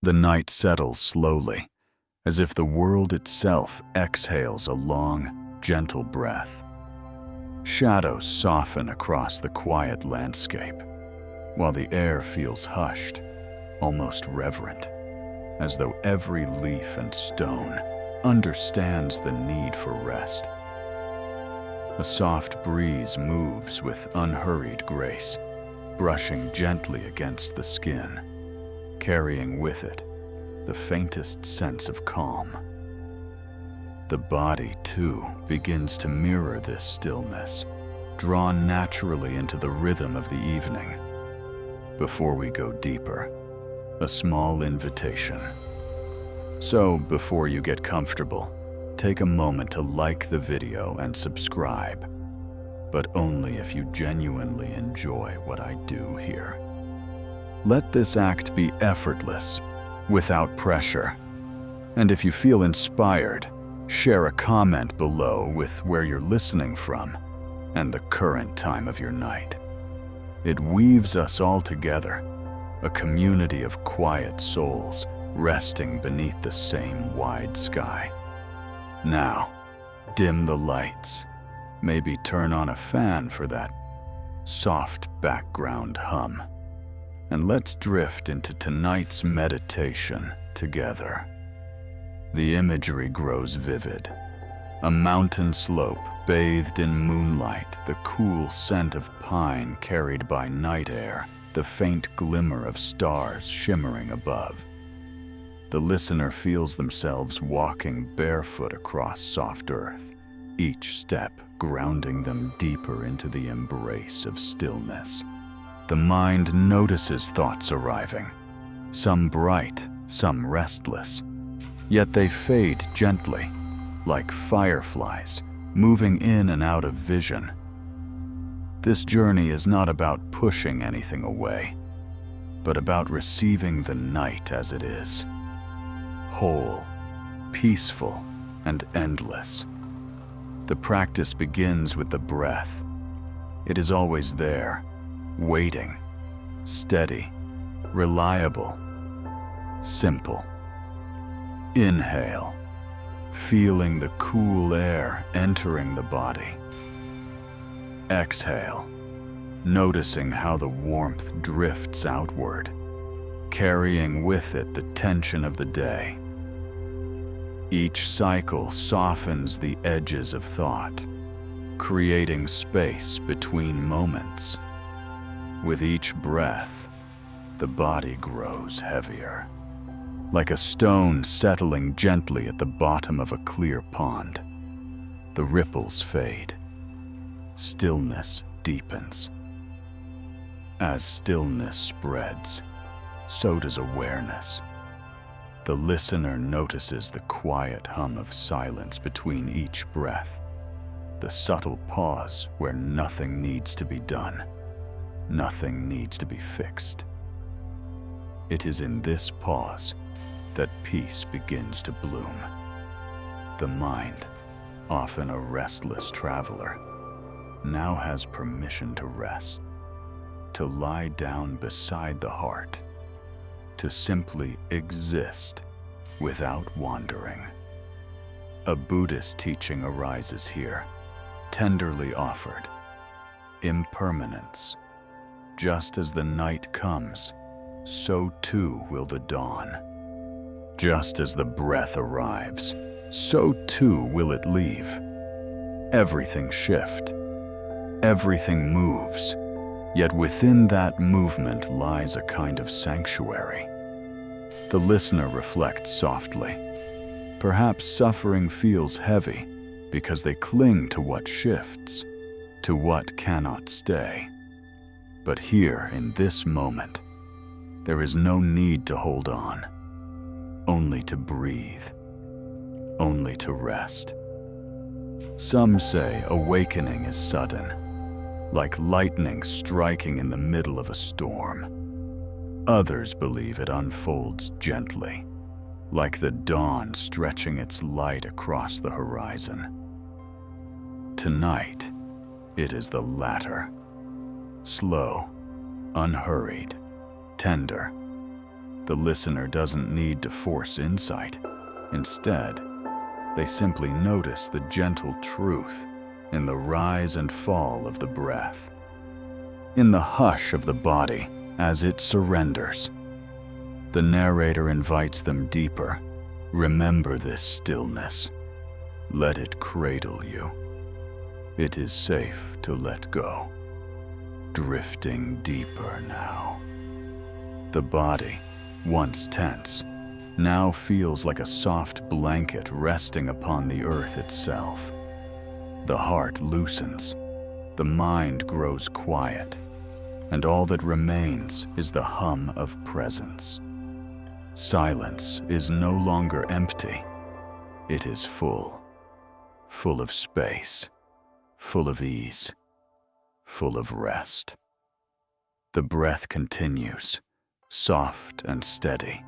The night settles slowly, as if the world itself exhales a long, gentle breath. Shadows soften across the quiet landscape, while the air feels hushed, almost reverent, as though every leaf and stone understands the need for rest. A soft breeze moves with unhurried grace, brushing gently against the skin, carrying with it the faintest sense of calm. The body, too, begins to mirror this stillness, drawn naturally into the rhythm of the evening. Before we go deeper, a small invitation. So, before you get comfortable, take a moment to like the video and subscribe, but only if you genuinely enjoy what I do here. Let this act be effortless, without pressure. And if you feel inspired, share a comment below with where you're listening from and the current time of your night. It weaves us all together, a community of quiet souls resting beneath the same wide sky. Now, dim the lights. Maybe turn on a fan for that soft background hum. And let's drift into tonight's meditation together. The imagery grows vivid. A mountain slope bathed in moonlight, the cool scent of pine carried by night air, the faint glimmer of stars shimmering above. The listener feels themselves walking barefoot across soft earth, each step grounding them deeper into the embrace of stillness. The mind notices thoughts arriving, some bright, some restless, yet they fade gently, like fireflies, moving in and out of vision. This journey is not about pushing anything away, but about receiving the night as it is, whole, peaceful, and endless. The practice begins with the breath. It is always there, waiting, steady, reliable, simple. Inhale, feeling the cool air entering the body. Exhale, noticing how the warmth drifts outward, carrying with it the tension of the day. Each cycle softens the edges of thought, creating space between moments. With each breath, the body grows heavier, like a stone settling gently at the bottom of a clear pond. The ripples fade. Stillness deepens. As stillness spreads, so does awareness. The listener notices the quiet hum of silence between each breath, the subtle pause where nothing needs to be done, nothing needs to be fixed. It is in this pause that peace begins to bloom. The mind, often a restless traveler, now has permission to rest, to lie down beside the heart, to simply exist without wandering. A Buddhist teaching arises here, tenderly offered. Impermanence. Just as the night comes, so too will the dawn. Just as the breath arrives, so too will it leave. Everything shifts. Everything moves. Yet within that movement lies a kind of sanctuary. The listener reflects softly. Perhaps suffering feels heavy because they cling to what shifts, to what cannot stay. But here, in this moment, there is no need to hold on, only to breathe, only to rest. Some say awakening is sudden, like lightning striking in the middle of a storm. Others believe it unfolds gently, like the dawn stretching its light across the horizon. Tonight, it is the latter. Slow, unhurried, tender. The listener doesn't need to force insight. Instead, they simply notice the gentle truth in the rise and fall of the breath, in the hush of the body as it surrenders. The narrator invites them deeper. Remember this stillness. Let it cradle you. It is safe to let go. Drifting deeper now. The body, once tense, now feels like a soft blanket resting upon the earth itself. The heart loosens, the mind grows quiet, and all that remains is the hum of presence. Silence is no longer empty. It is full of space, full of ease, full of rest. The breath continues, soft and steady,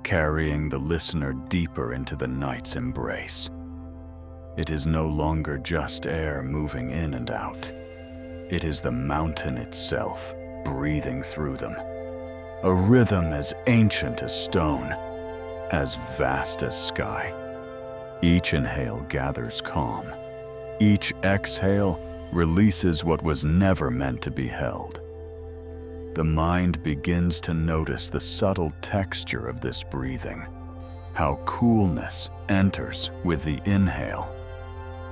carrying the listener deeper into the night's embrace. It is no longer just air moving in and out. It is the mountain itself breathing through them. A rhythm as ancient as stone, as vast as sky. Each inhale gathers calm. Each exhale releases what was never meant to be held. The mind begins to notice the subtle texture of this breathing, how coolness enters with the inhale,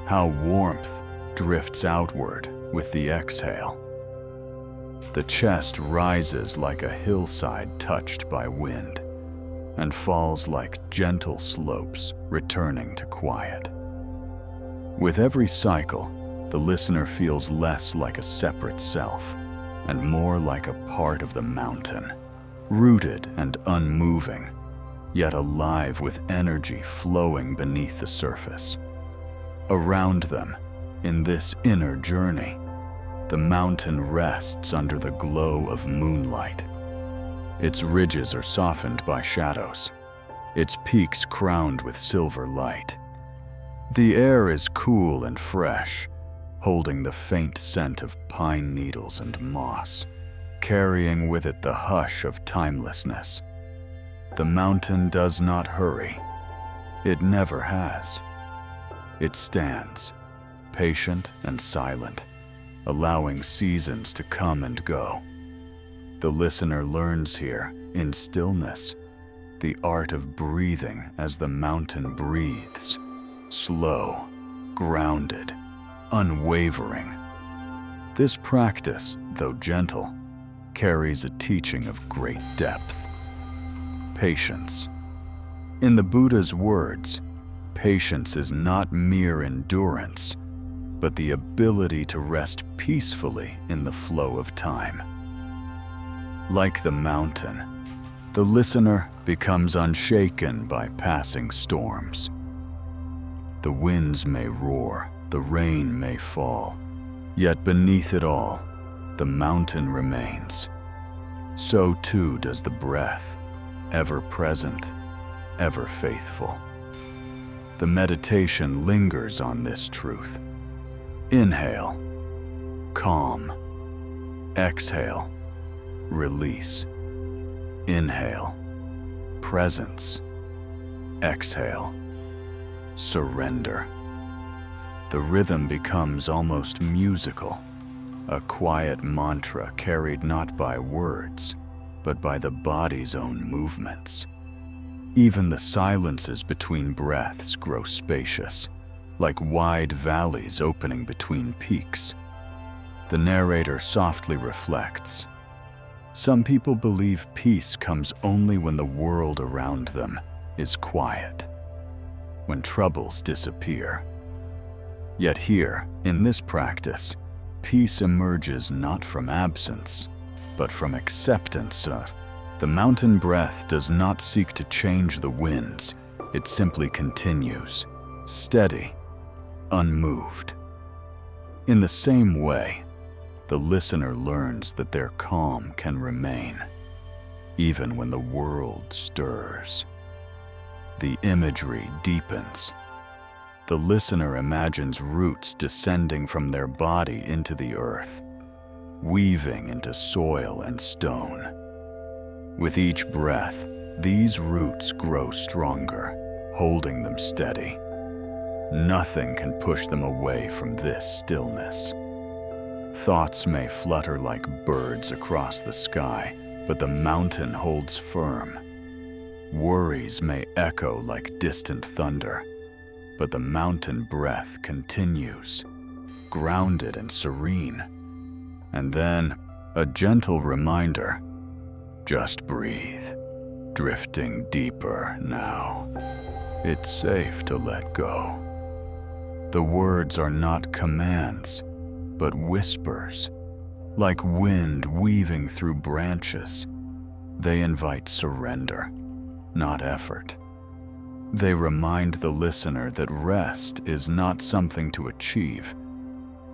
how warmth drifts outward with the exhale. The chest rises like a hillside touched by wind and falls like gentle slopes returning to quiet. With every cycle, the listener feels less like a separate self and more like a part of the mountain, rooted and unmoving, yet alive with energy flowing beneath the surface. Around them, in this inner journey, the mountain rests under the glow of moonlight. Its ridges are softened by shadows, its peaks crowned with silver light. The air is cool and fresh, holding the faint scent of pine needles and moss, carrying with it the hush of timelessness. The mountain does not hurry. It never has. It stands, patient and silent, allowing seasons to come and go. The listener learns here, in stillness, the art of breathing as the mountain breathes, slow, grounded, unwavering. This practice, though gentle, carries a teaching of great depth. Patience. In the Buddha's words, patience is not mere endurance, but the ability to rest peacefully in the flow of time. Like the mountain, the listener becomes unshaken by passing storms. The winds may roar, the rain may fall, yet beneath it all, the mountain remains. So too does the breath, ever present, ever faithful. The meditation lingers on this truth. Inhale, calm. Exhale, release. Inhale, presence. Exhale, surrender. The rhythm becomes almost musical, a quiet mantra carried not by words, but by the body's own movements. Even the silences between breaths grow spacious, like wide valleys opening between peaks. The narrator softly reflects. Some people believe peace comes only when the world around them is quiet, when troubles disappear. Yet here, in this practice, peace emerges not from absence, but from acceptance. The mountain breath does not seek to change the winds. It simply continues, steady, unmoved. In the same way, the listener learns that their calm can remain, even when the world stirs. The imagery deepens. The listener imagines roots descending from their body into the earth, weaving into soil and stone. With each breath, these roots grow stronger, holding them steady. Nothing can push them away from this stillness. Thoughts may flutter like birds across the sky, but the mountain holds firm. Worries may echo like distant thunder, but the mountain breath continues, grounded and serene. And then, a gentle reminder, just breathe, drifting deeper now. It's safe to let go. The words are not commands, but whispers, like wind weaving through branches. They invite surrender, not effort. They remind the listener that rest is not something to achieve,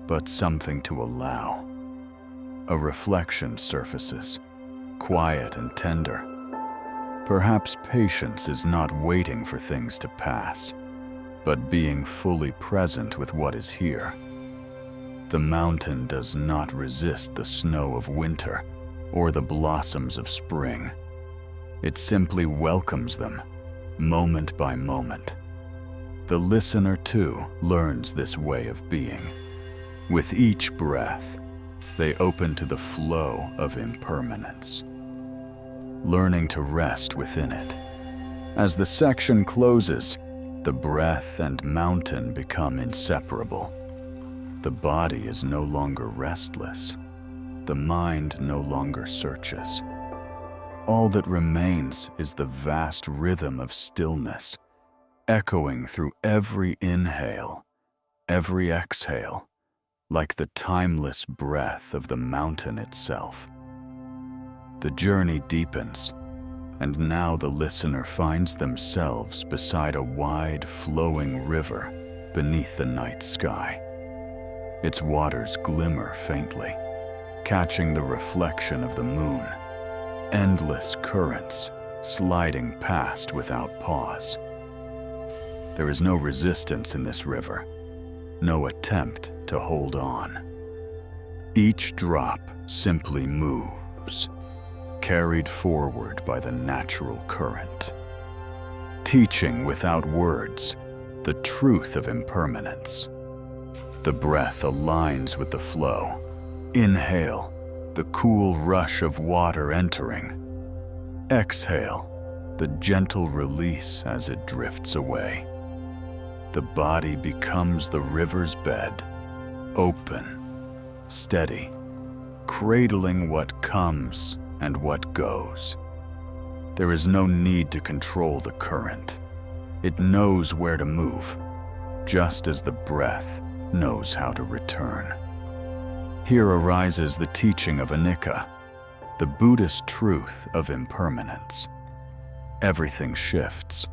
but something to allow. A reflection surfaces, quiet and tender. Perhaps patience is not waiting for things to pass, but being fully present with what is here. The mountain does not resist the snow of winter or the blossoms of spring. It simply welcomes them, moment by moment. The listener, too, learns this way of being. With each breath, they open to the flow of impermanence, learning to rest within it. As the section closes, the breath and mountain become inseparable. The body is no longer restless. The mind no longer searches. All that remains is the vast rhythm of stillness, echoing through every inhale, every exhale, like the timeless breath of the mountain itself. The journey deepens, and now the listener finds themselves beside a wide, flowing river beneath the night sky. Its waters glimmer faintly, catching the reflection of the moon. Endless currents sliding past without pause. There is no resistance in this river, no attempt to hold on. Each drop simply moves, carried forward by the natural current, teaching without words the truth of impermanence. The breath aligns with the flow. Inhale, the cool rush of water entering. Exhale, the gentle release as it drifts away. The body becomes the river's bed, open, steady, cradling what comes and what goes. There is no need to control the current. It knows where to move, just as the breath knows how to return. Here arises the teaching of Anicca, the Buddhist truth of impermanence. Everything shifts,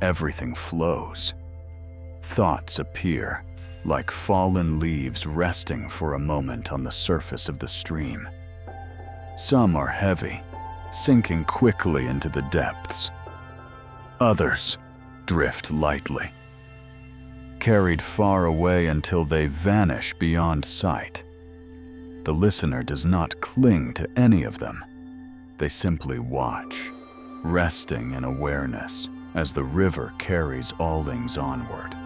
everything flows. Thoughts appear, like fallen leaves resting for a moment on the surface of the stream. Some are heavy, sinking quickly into the depths. Others drift lightly, carried far away until they vanish beyond sight. The listener does not cling to any of them. They simply watch, resting in awareness as the river carries all things onward.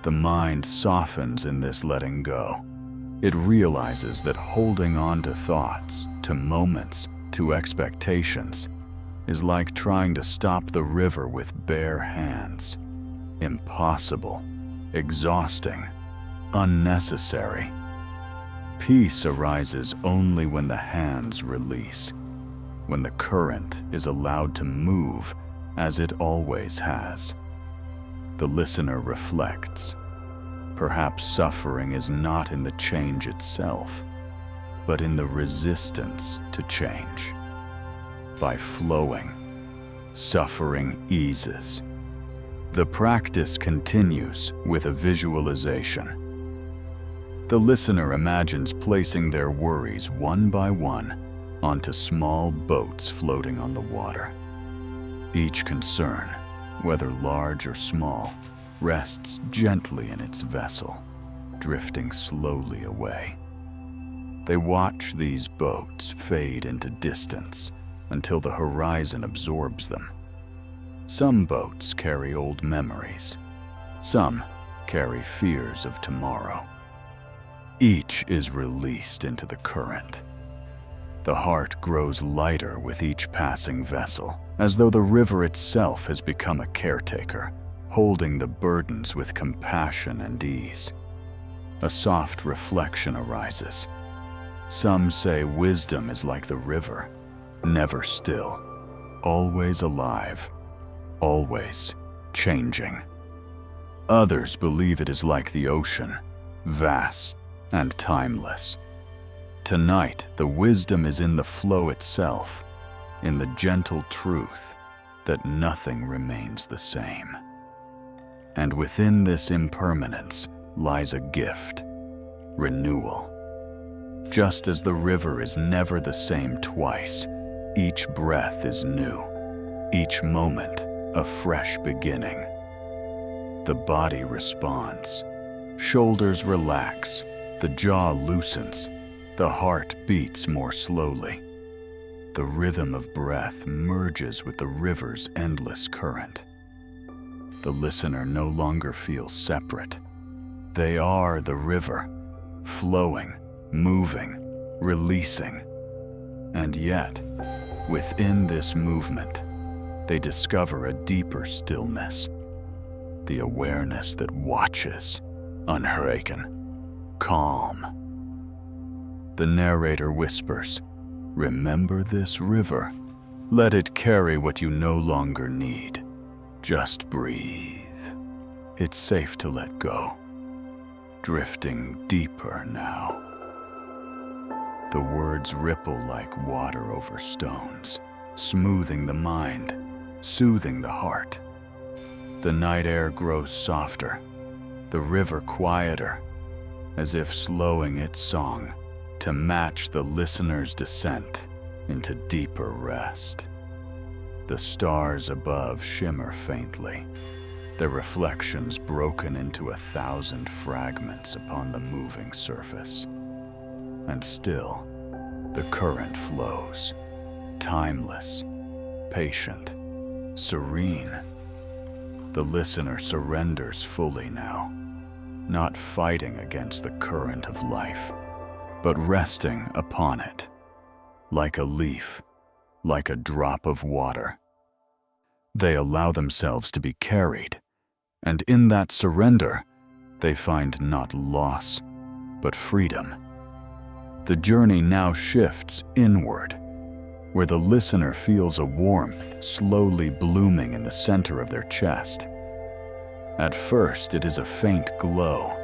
The mind softens in this letting go. It realizes that holding on to thoughts, to moments, to expectations is like trying to stop the river with bare hands. Impossible, exhausting, unnecessary. Peace arises only when the hands release, when the current is allowed to move as it always has. The listener reflects. Perhaps suffering is not in the change itself, but in the resistance to change. By flowing, suffering eases. The practice continues with a visualization. The listener imagines placing their worries one by one onto small boats floating on the water. Each concern, whether large or small, rests gently in its vessel, drifting slowly away. They watch these boats fade into distance, until the horizon absorbs them. Some boats carry old memories. Some carry fears of tomorrow. Each is released into the current. The heart grows lighter with each passing vessel, as though the river itself has become a caretaker, holding the burdens with compassion and ease. A soft reflection arises. Some say wisdom is like the river, never still, always alive, always changing. Others believe it is like the ocean, vast and timeless. Tonight, the wisdom is in the flow itself, in the gentle truth that nothing remains the same. And within this impermanence lies a gift, renewal. Just as the river is never the same twice, each breath is new, each moment a fresh beginning. The body responds, shoulders relax, the jaw loosens, the heart beats more slowly. The rhythm of breath merges with the river's endless current. The listener no longer feels separate. They are the river, flowing, moving, releasing. And yet, within this movement, they discover a deeper stillness, the awareness that watches, unhurried, calm. The narrator whispers, "Remember this river. Let it carry what you no longer need. Just breathe. It's safe to let go." Drifting deeper now. The words ripple like water over stones, smoothing the mind, soothing the heart. The night air grows softer, the river quieter, as if slowing its song to match the listener's descent into deeper rest. The stars above shimmer faintly, their reflections broken into 1,000 fragments upon the moving surface. And still, the current flows, timeless, patient, serene. The listener surrenders fully now, not fighting against the current of life, but resting upon it, like a leaf, like a drop of water. They allow themselves to be carried, and in that surrender, they find not loss, but freedom. The journey now shifts inward, where the listener feels a warmth slowly blooming in the center of their chest. At first, it is a faint glow,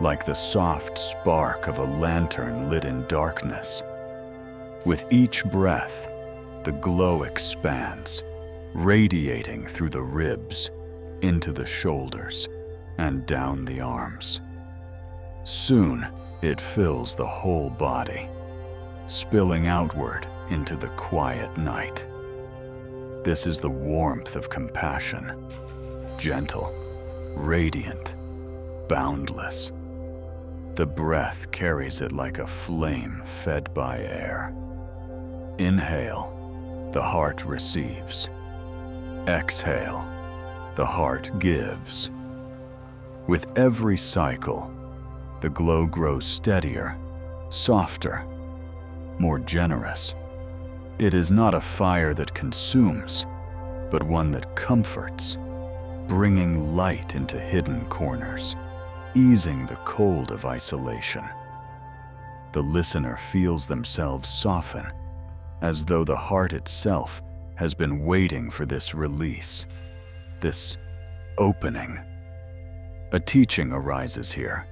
like the soft spark of a lantern lit in darkness. With each breath, the glow expands, radiating through the ribs, into the shoulders, and down the arms. Soon, it fills the whole body, spilling outward into the quiet night. This is the warmth of compassion, gentle, radiant, boundless. The breath carries it like a flame fed by air. Inhale, the heart receives. Exhale, the heart gives. With every cycle, the glow grows steadier, softer, more generous. It is not a fire that consumes, but one that comforts, bringing light into hidden corners, easing the cold of isolation. The listener feels themselves soften, as though the heart itself has been waiting for this release, this opening. A teaching arises here,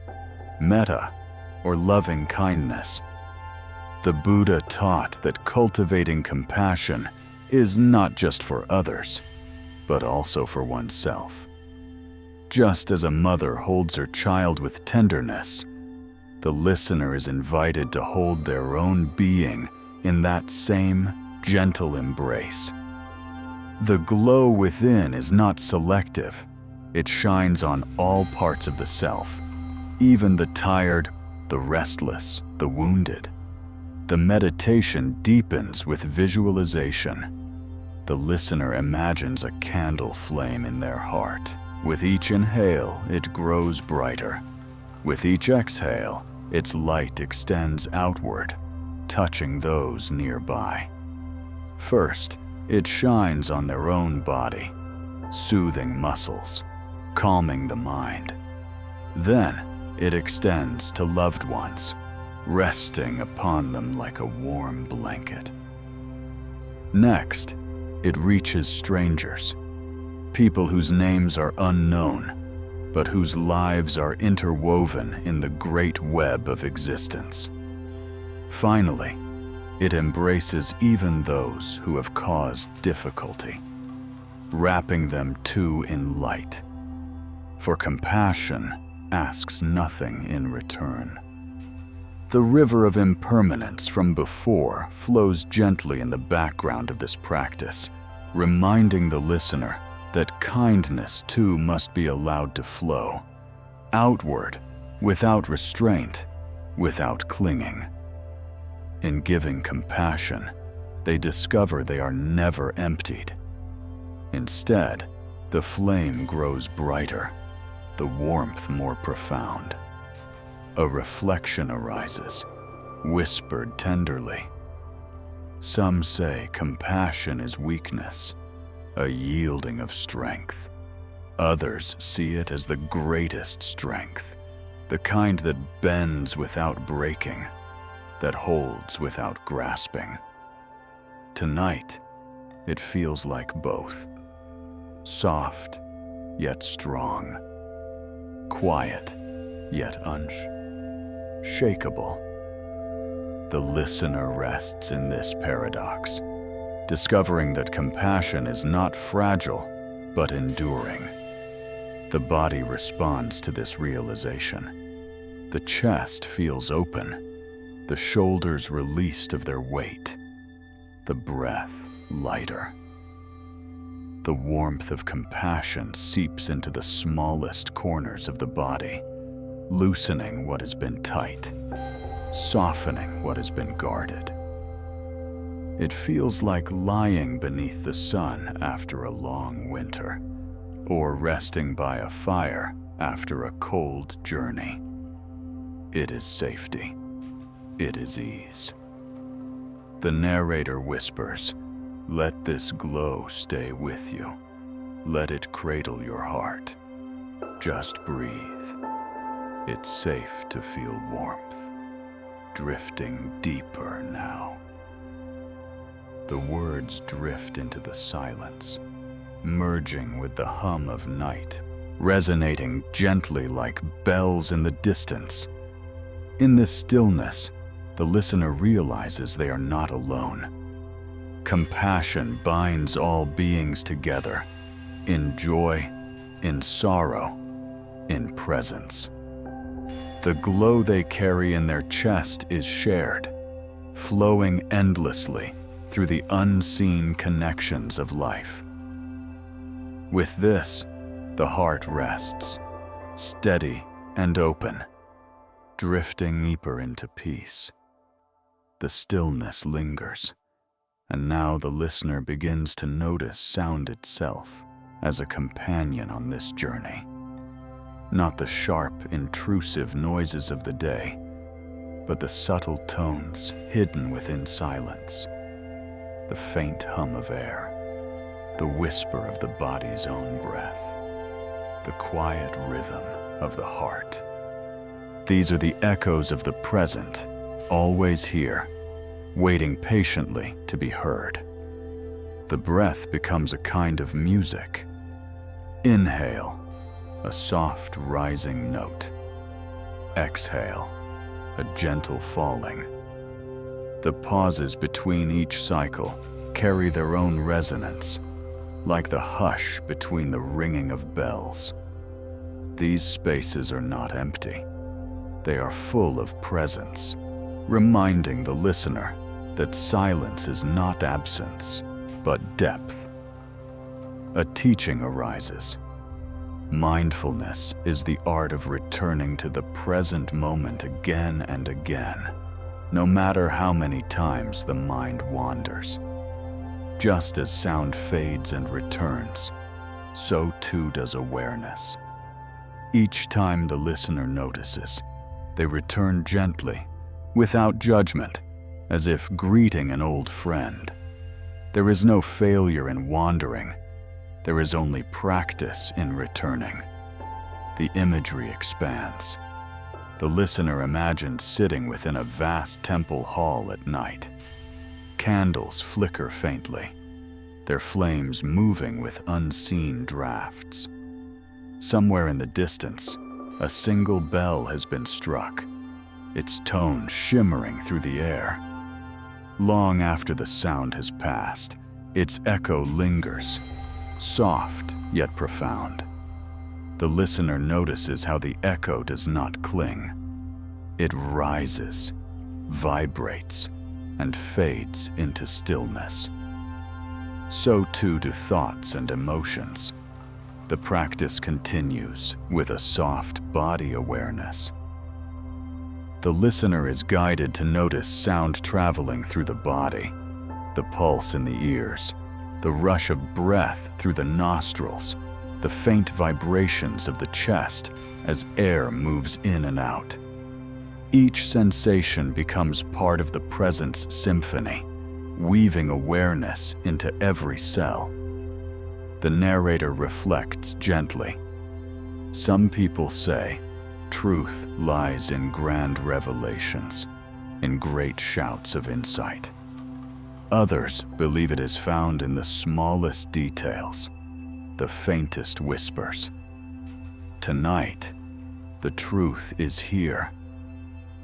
metta, or loving kindness. The Buddha taught that cultivating compassion is not just for others, but also for oneself. Just as a mother holds her child with tenderness, the listener is invited to hold their own being in that same gentle embrace. The glow within is not selective. It shines on all parts of the self, even the tired, the restless, the wounded. The meditation deepens with visualization. The listener imagines a candle flame in their heart. With each inhale, it grows brighter. With each exhale, its light extends outward, touching those nearby. First, it shines on their own body, soothing muscles, calming the mind. Then, it extends to loved ones, resting upon them like a warm blanket. Next, it reaches strangers, people whose names are unknown, but whose lives are interwoven in the great web of existence. Finally, it embraces even those who have caused difficulty, wrapping them too in light. For compassion asks nothing in return. The river of impermanence from before flows gently in the background of this practice, reminding the listener that kindness too must be allowed to flow, outward, without restraint, without clinging. In giving compassion, they discover they are never emptied. Instead, the flame grows brighter, the warmth more profound. A reflection arises, whispered tenderly. Some say compassion is weakness, a yielding of strength. Others see it as the greatest strength, the kind that bends without breaking, that holds without grasping. Tonight, it feels like both. Soft, yet strong. Quiet, yet unshakable. The listener rests in this paradox, discovering that compassion is not fragile, but enduring. The body responds to this realization. The chest feels open, the shoulders released of their weight, the breath lighter. The warmth of compassion seeps into the smallest corners of the body, loosening what has been tight, softening what has been guarded. It feels like lying beneath the sun after a long winter, or resting by a fire after a cold journey. It is safety. It is ease. The narrator whispers, "Let this glow stay with you. Let it cradle your heart. Just breathe. It's safe to feel warmth, drifting deeper now." The words drift into the silence, merging with the hum of night, resonating gently like bells in the distance. In this stillness, the listener realizes they are not alone. Compassion binds all beings together, in joy, in sorrow, in presence. The glow they carry in their chest is shared, flowing endlessly through the unseen connections of life. With this, the heart rests, steady and open, drifting deeper into peace. The stillness lingers, and now the listener begins to notice sound itself as a companion on this journey. Not the sharp, intrusive noises of the day, but the subtle tones hidden within silence. The faint hum of air, the whisper of the body's own breath, the quiet rhythm of the heart. These are the echoes of the present, always here, waiting patiently to be heard. The breath becomes a kind of music. Inhale, a soft rising note. Exhale, a gentle falling. The pauses between each cycle carry their own resonance, like the hush between the ringing of bells. These spaces are not empty. They are full of presence, reminding the listener that silence is not absence, but depth. A teaching arises. Mindfulness is the art of returning to the present moment again and again, no matter how many times the mind wanders. Just as sound fades and returns, so too does awareness. Each time the listener notices, they return gently, without judgment, as if greeting an old friend. There is no failure in wandering. There is only practice in returning. The imagery expands. The listener imagines sitting within a vast temple hall at night. Candles flicker faintly, their flames moving with unseen drafts. Somewhere in the distance, a single bell has been struck, its tone shimmering through the air. Long after the sound has passed, its echo lingers, soft yet profound. The listener notices how the echo does not cling. It rises, vibrates, and fades into stillness. So too do thoughts and emotions. The practice continues with a soft body awareness. The listener is guided to notice sound traveling through the body, the pulse in the ears, the rush of breath through the nostrils, the faint vibrations of the chest as air moves in and out. Each sensation becomes part of the presence symphony, weaving awareness into every cell. The narrator reflects gently. Some people say, truth lies in grand revelations, in great shouts of insight. Others believe it is found in the smallest details, the faintest whispers. Tonight, the truth is here,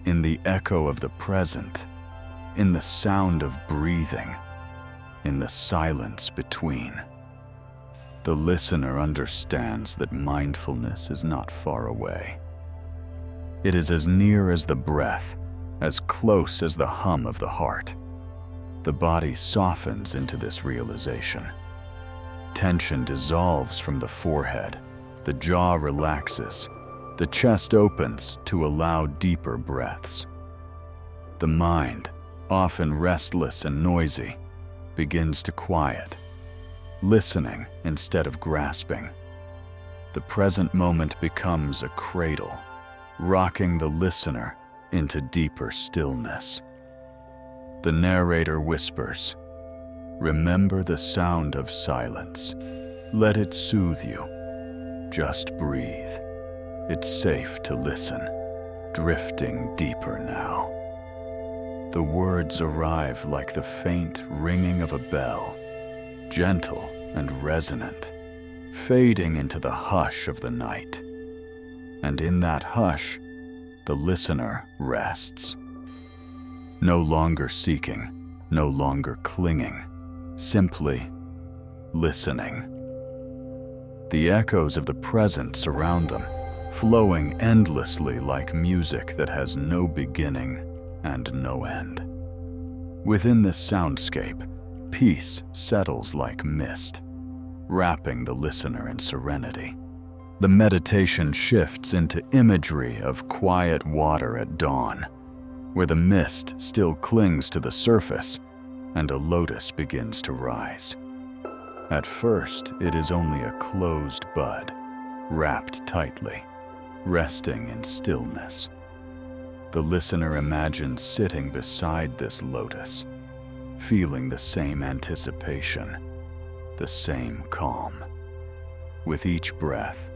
in the echo of the present, in the sound of breathing, in the silence between. The listener understands that mindfulness is not far away. It is as near as the breath, as close as the hum of the heart. The body softens into this realization. Tension dissolves from the forehead, the jaw relaxes, the chest opens to allow deeper breaths. The mind, often restless and noisy, begins to quiet, listening instead of grasping. The present moment becomes a cradle, rocking the listener into deeper stillness. The narrator whispers, "Remember the sound of silence. Let it soothe you. Just breathe. It's safe to listen, drifting deeper now." The words arrive like the faint ringing of a bell, gentle and resonant, fading into the hush of the night. And in that hush, the listener rests. No longer seeking, no longer clinging, simply listening. The echoes of the present surround them, flowing endlessly like music that has no beginning and no end. Within this soundscape, peace settles like mist, wrapping the listener in serenity. The meditation shifts into imagery of quiet water at dawn, where the mist still clings to the surface and a lotus begins to rise. At first, it is only a closed bud, wrapped tightly, resting in stillness. The listener imagines sitting beside this lotus, feeling the same anticipation, the same calm. With each breath,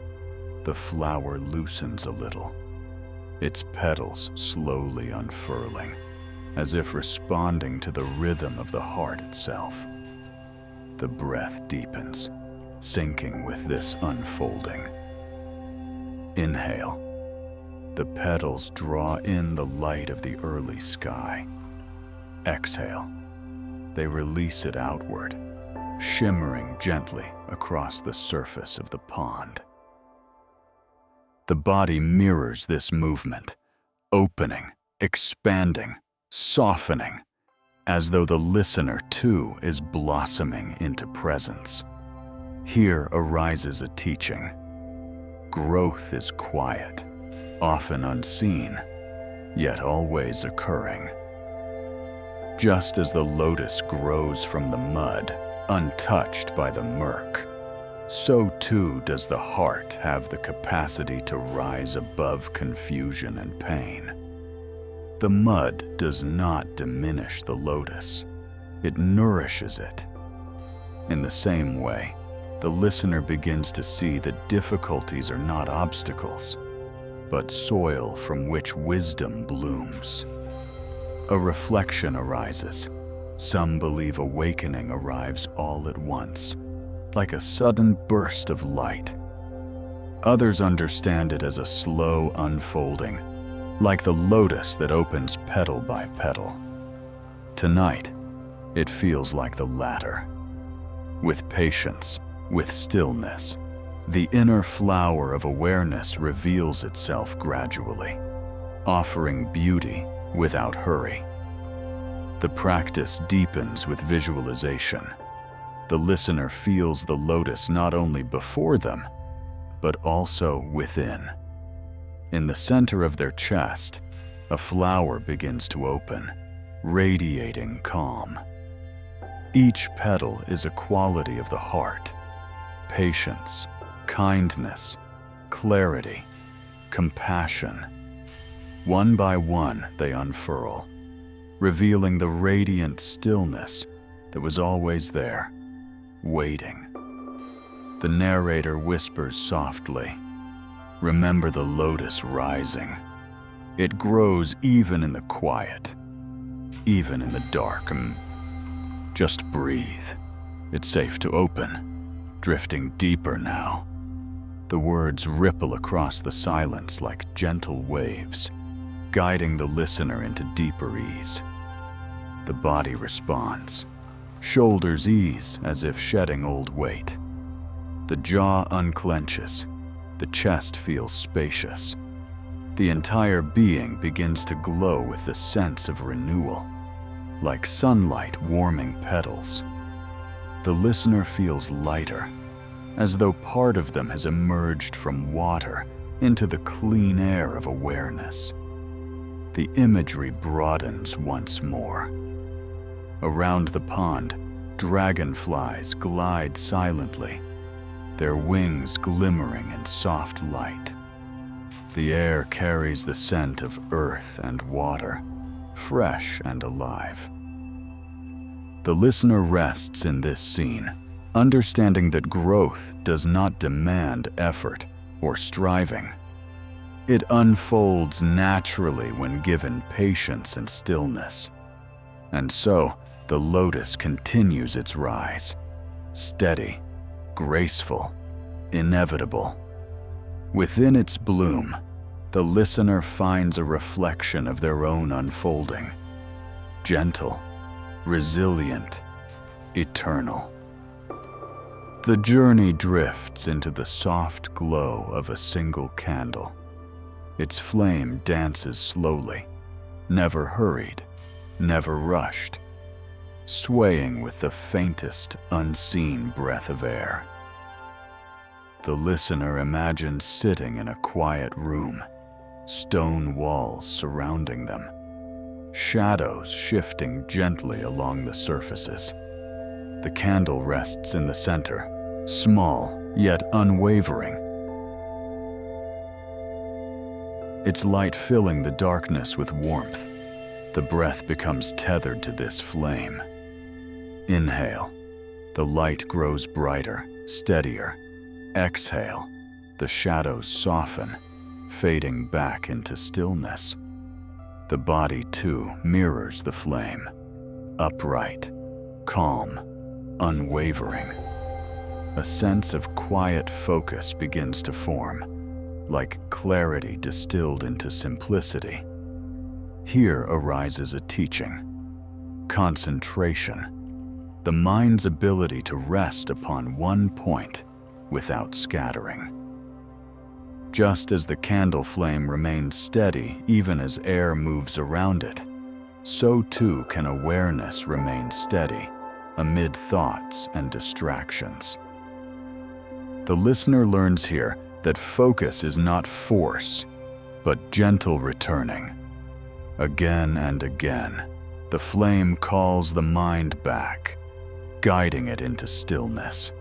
the flower loosens a little, its petals slowly unfurling, as if responding to the rhythm of the heart itself. The breath deepens, syncing with this unfolding. Inhale. The petals draw in the light of the early sky. Exhale. They release it outward, shimmering gently across the surface of the pond. The body mirrors this movement, opening, expanding, softening, as though the listener too is blossoming into presence. Here arises a teaching. Growth is quiet, often unseen, yet always occurring. Just as the lotus grows from the mud, untouched by the murk, so too does the heart have the capacity to rise above confusion and pain. The mud does not diminish the lotus, it nourishes it. In the same way, the listener begins to see that difficulties are not obstacles, but soil from which wisdom blooms. A reflection arises. Some believe awakening arrives all at once, like a sudden burst of light. Others understand it as a slow unfolding, like the lotus that opens petal by petal. Tonight, it feels like the latter. With patience, with stillness, the inner flower of awareness reveals itself gradually, offering beauty without hurry. The practice deepens with visualization. The listener feels the lotus not only before them, but also within. In the center of their chest, a flower begins to open, radiating calm. Each petal is a quality of the heart: patience, kindness, clarity, compassion. One by one, they unfurl, revealing the radiant stillness that was always there, waiting. The narrator whispers softly, "Remember the lotus rising. It grows even in the quiet, even in the dark. Just breathe. It's safe to open, drifting deeper now." The words ripple across the silence like gentle waves, guiding the listener into deeper ease. The body responds. Shoulders ease as if shedding old weight. The jaw unclenches. The chest feels spacious. The entire being begins to glow with the sense of renewal, like sunlight warming petals. The listener feels lighter, as though part of them has emerged from water into the clean air of awareness. The imagery broadens once more. Around the pond, dragonflies glide silently, their wings glimmering in soft light. The air carries the scent of earth and water, fresh and alive. The listener rests in this scene, understanding that growth does not demand effort or striving. It unfolds naturally when given patience and stillness. And so, the lotus continues its rise, steady, graceful, inevitable. Within its bloom, the listener finds a reflection of their own unfolding, gentle, resilient, eternal. The journey drifts into the soft glow of a single candle. Its flame dances slowly, never hurried, never rushed, swaying with the faintest unseen breath of air. The listener imagines sitting in a quiet room, stone walls surrounding them, shadows shifting gently along the surfaces. The candle rests in the center, small yet unwavering, its light filling the darkness with warmth. The breath becomes tethered to this flame. Inhale, the light grows brighter, steadier. Exhale, the shadows soften, fading back into stillness. The body, too, mirrors the flame, upright, calm, unwavering. A sense of quiet focus begins to form, like clarity distilled into simplicity. Here arises a teaching: concentration, the mind's ability to rest upon one point without scattering. Just as the candle flame remains steady even as air moves around it, so too can awareness remain steady amid thoughts and distractions. The listener learns here that focus is not force, but gentle returning. Again and again, The flame calls the mind back, guiding it into stillness.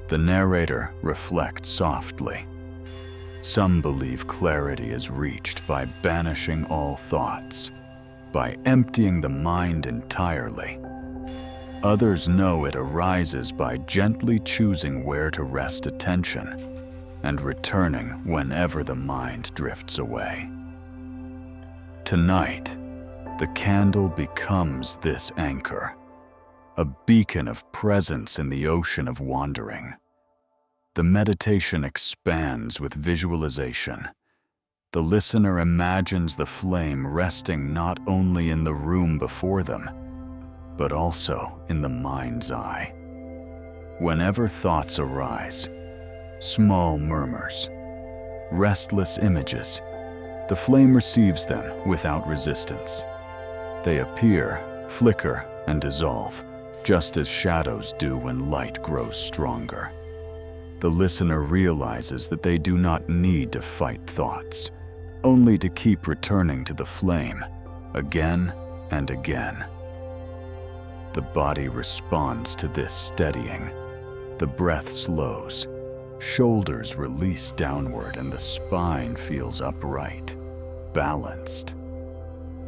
The narrator reflects softly. Some believe clarity is reached by banishing all thoughts, by emptying the mind entirely. Others know it arises by gently choosing where to rest attention and returning whenever the mind drifts away. Tonight, the candle becomes this anchor, a beacon of presence in the ocean of wandering. The meditation expands with visualization. The listener imagines the flame resting not only in the room before them, but also in the mind's eye. Whenever thoughts arise, small murmurs, restless images, the flame receives them without resistance. They appear, flicker, and dissolve, just as shadows do when light grows stronger. The listener realizes that they do not need to fight thoughts, only to keep returning to the flame again and again. The body responds to this steadying. The breath slows, shoulders release downward, and the spine feels upright, balanced.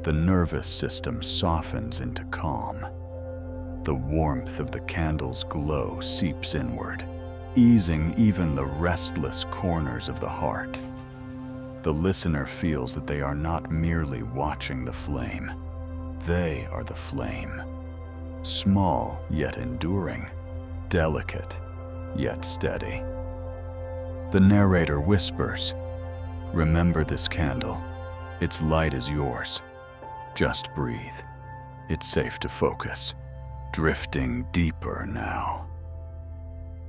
The nervous system softens into calm. The warmth of the candle's glow seeps inward, easing even the restless corners of the heart. The listener feels that they are not merely watching the flame. They are the flame. Small yet enduring, delicate yet steady. The narrator whispers, "Remember this candle. Its light is yours. Just breathe. It's safe to focus, drifting deeper now."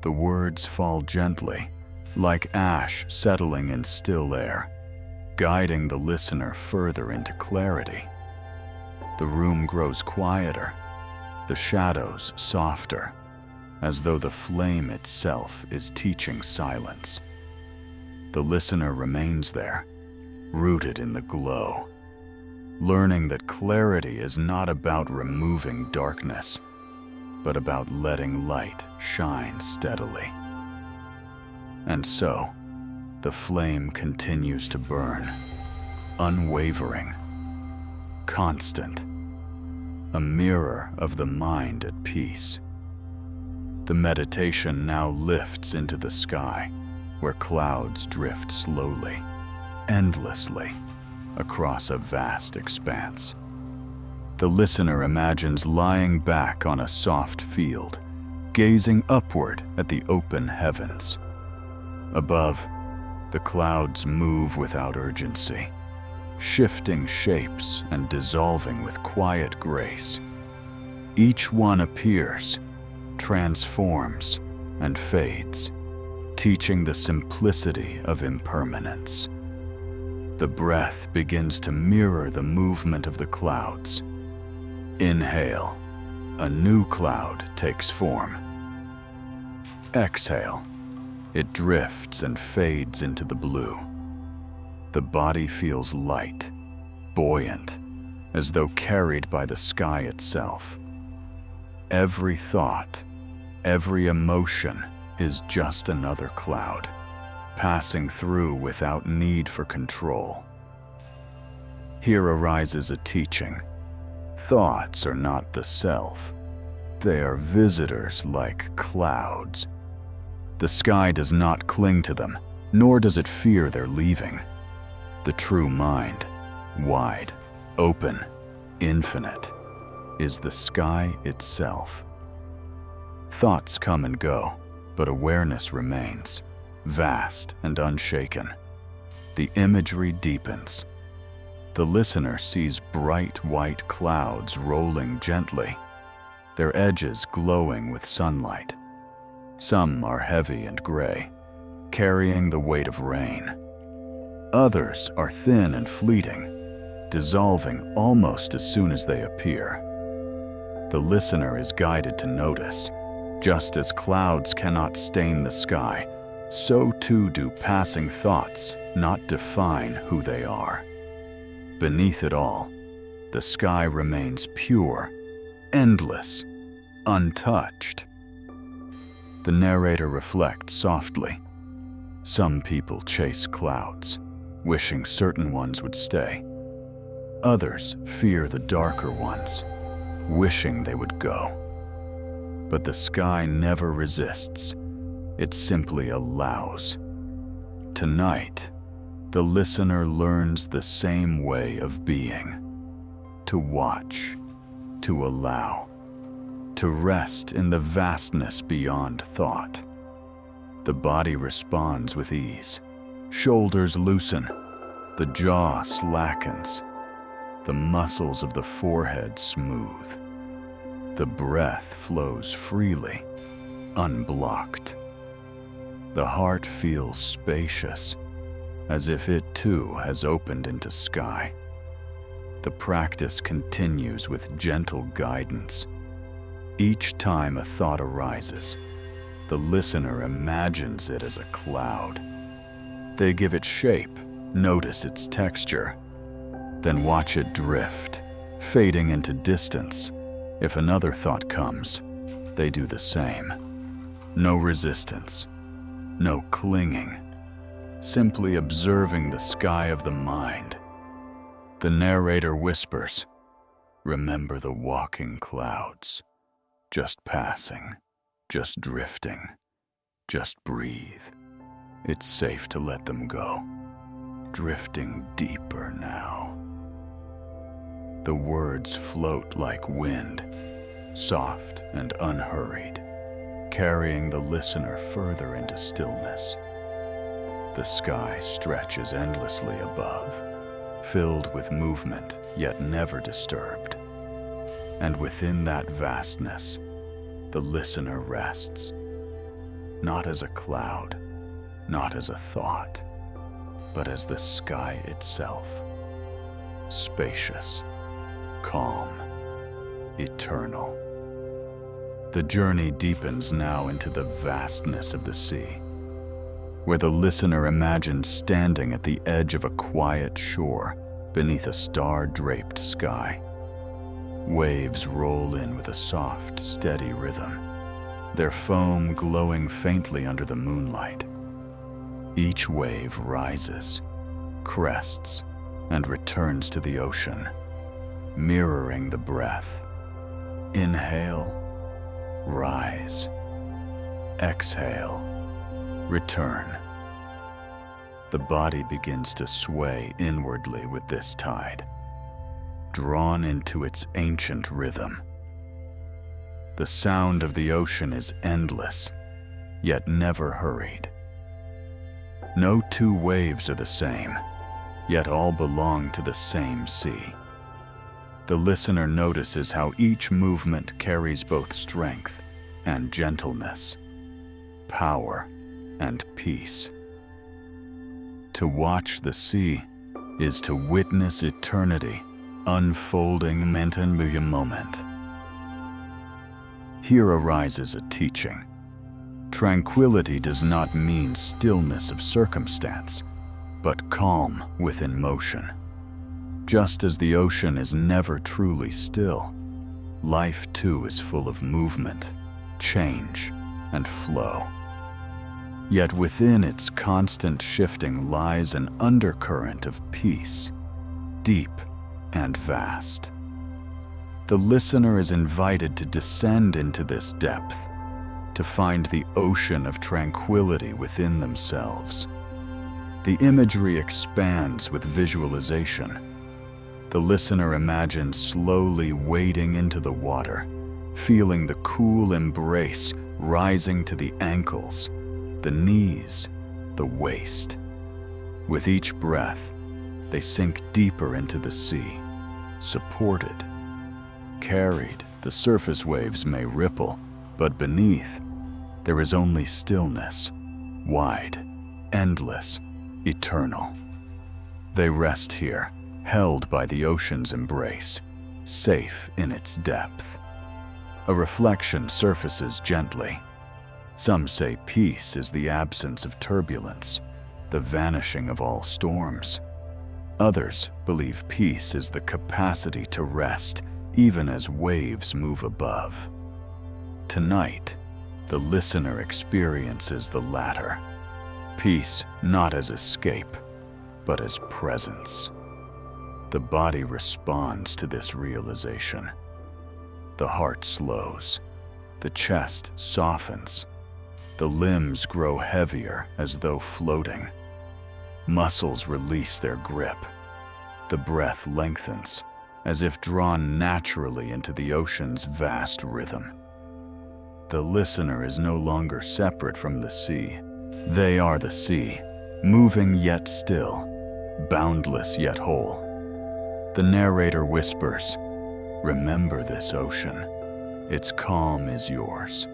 The words fall gently, like ash settling in still air, guiding the listener further into clarity. The room grows quieter, the shadows softer, as though the flame itself is teaching silence. The listener remains there, rooted in the glow, learning that clarity is not about removing darkness, but about letting light shine steadily. And so, the flame continues to burn, unwavering, constant, a mirror of the mind at peace. The meditation now lifts into the sky, where clouds drift slowly, endlessly, across a vast expanse. The listener imagines lying back on a soft field, gazing upward at the open heavens. Above, the clouds move without urgency, shifting shapes and dissolving with quiet grace. Each one appears, transforms, and fades, teaching the simplicity of impermanence. The breath begins to mirror the movement of the clouds. Inhale, a new cloud takes form. Exhale, it drifts and fades into the blue. The body feels light, buoyant, as though carried by the sky itself. Every thought, every emotion is just another cloud, passing through without need for control. Here arises a teaching. Thoughts are not the self. They are visitors like clouds. The sky does not cling to them, nor does it fear their leaving. The true mind, wide, open, infinite, is the sky itself. Thoughts come and go, but awareness remains, vast and unshaken. The imagery deepens. The listener sees bright white clouds rolling gently, their edges glowing with sunlight. Some are heavy and gray, carrying the weight of rain. Others are thin and fleeting, dissolving almost as soon as they appear. The listener is guided to notice. Just as clouds cannot stain the sky, so too do passing thoughts not define who they are. Beneath it all, The sky remains pure, endless, untouched. The narrator reflects softly. Some people chase clouds, wishing certain ones would stay. Others fear the darker ones, wishing they would go. But the sky never resists. It simply allows. Tonight, the listener learns the same way of being. To watch, to allow, to rest in the vastness beyond thought. The body responds with ease. Shoulders loosen, the jaw slackens, the muscles of the forehead smooth. The breath flows freely, unblocked. The heart feels spacious, as if it too has opened into sky. The practice continues with gentle guidance. Each time a thought arises, the listener imagines it as a cloud. They give it shape, notice its texture, then watch it drift, fading into distance. If another thought comes, they do the same. No resistance, no clinging, simply observing the sky of the mind. The narrator whispers, "Remember the walking clouds, just passing, just drifting, just breathe. It's safe to let them go, drifting deeper now." The words float like wind, soft and unhurried, carrying the listener further into stillness. The sky stretches endlessly above, filled with movement yet never disturbed. And within that vastness, the listener rests, not as a cloud, not as a thought, but as the sky itself, spacious, calm, eternal. The journey deepens now into the vastness of the sea, where the listener imagines standing at the edge of a quiet shore beneath a star-draped sky. Waves roll in with a soft, steady rhythm, their foam glowing faintly under the moonlight. Each wave rises, crests, and returns to the ocean, mirroring the breath. Inhale, rise. Exhale, return. The body begins to sway inwardly with this tide, drawn into its ancient rhythm. The sound of the ocean is endless, yet never hurried. No two waves are the same, yet all belong to the same sea. The listener notices how each movement carries both strength and gentleness, power and peace. To watch the sea is to witness eternity unfolding moment by moment. Here arises a teaching. Tranquility does not mean stillness of circumstance, but calm within motion. Just as the ocean is never truly still, life too is full of movement, change, and flow. Yet within its constant shifting lies an undercurrent of peace, deep and vast. The listener is invited to descend into this depth, to find the ocean of tranquility within themselves. The imagery expands with visualization. The listener imagines slowly wading into the water, feeling the cool embrace rising to the ankles, the knees, the waist. With each breath, they sink deeper into the sea, supported, carried. The surface waves may ripple, but beneath, there is only stillness, wide, endless, eternal. They rest here, held by the ocean's embrace, safe in its depth. A reflection surfaces gently. Some say peace is the absence of turbulence, the vanishing of all storms. Others believe peace is the capacity to rest even as waves move above. Tonight, the listener experiences the latter. Peace not as escape, but as presence. The body responds to this realization. The heart slows. The chest softens. The limbs grow heavier as though floating. Muscles release their grip. The breath lengthens, as if drawn naturally into the ocean's vast rhythm. The listener is no longer separate from the sea. They are the sea, moving yet still, boundless yet whole. The narrator whispers, "Remember this ocean. Its calm is yours.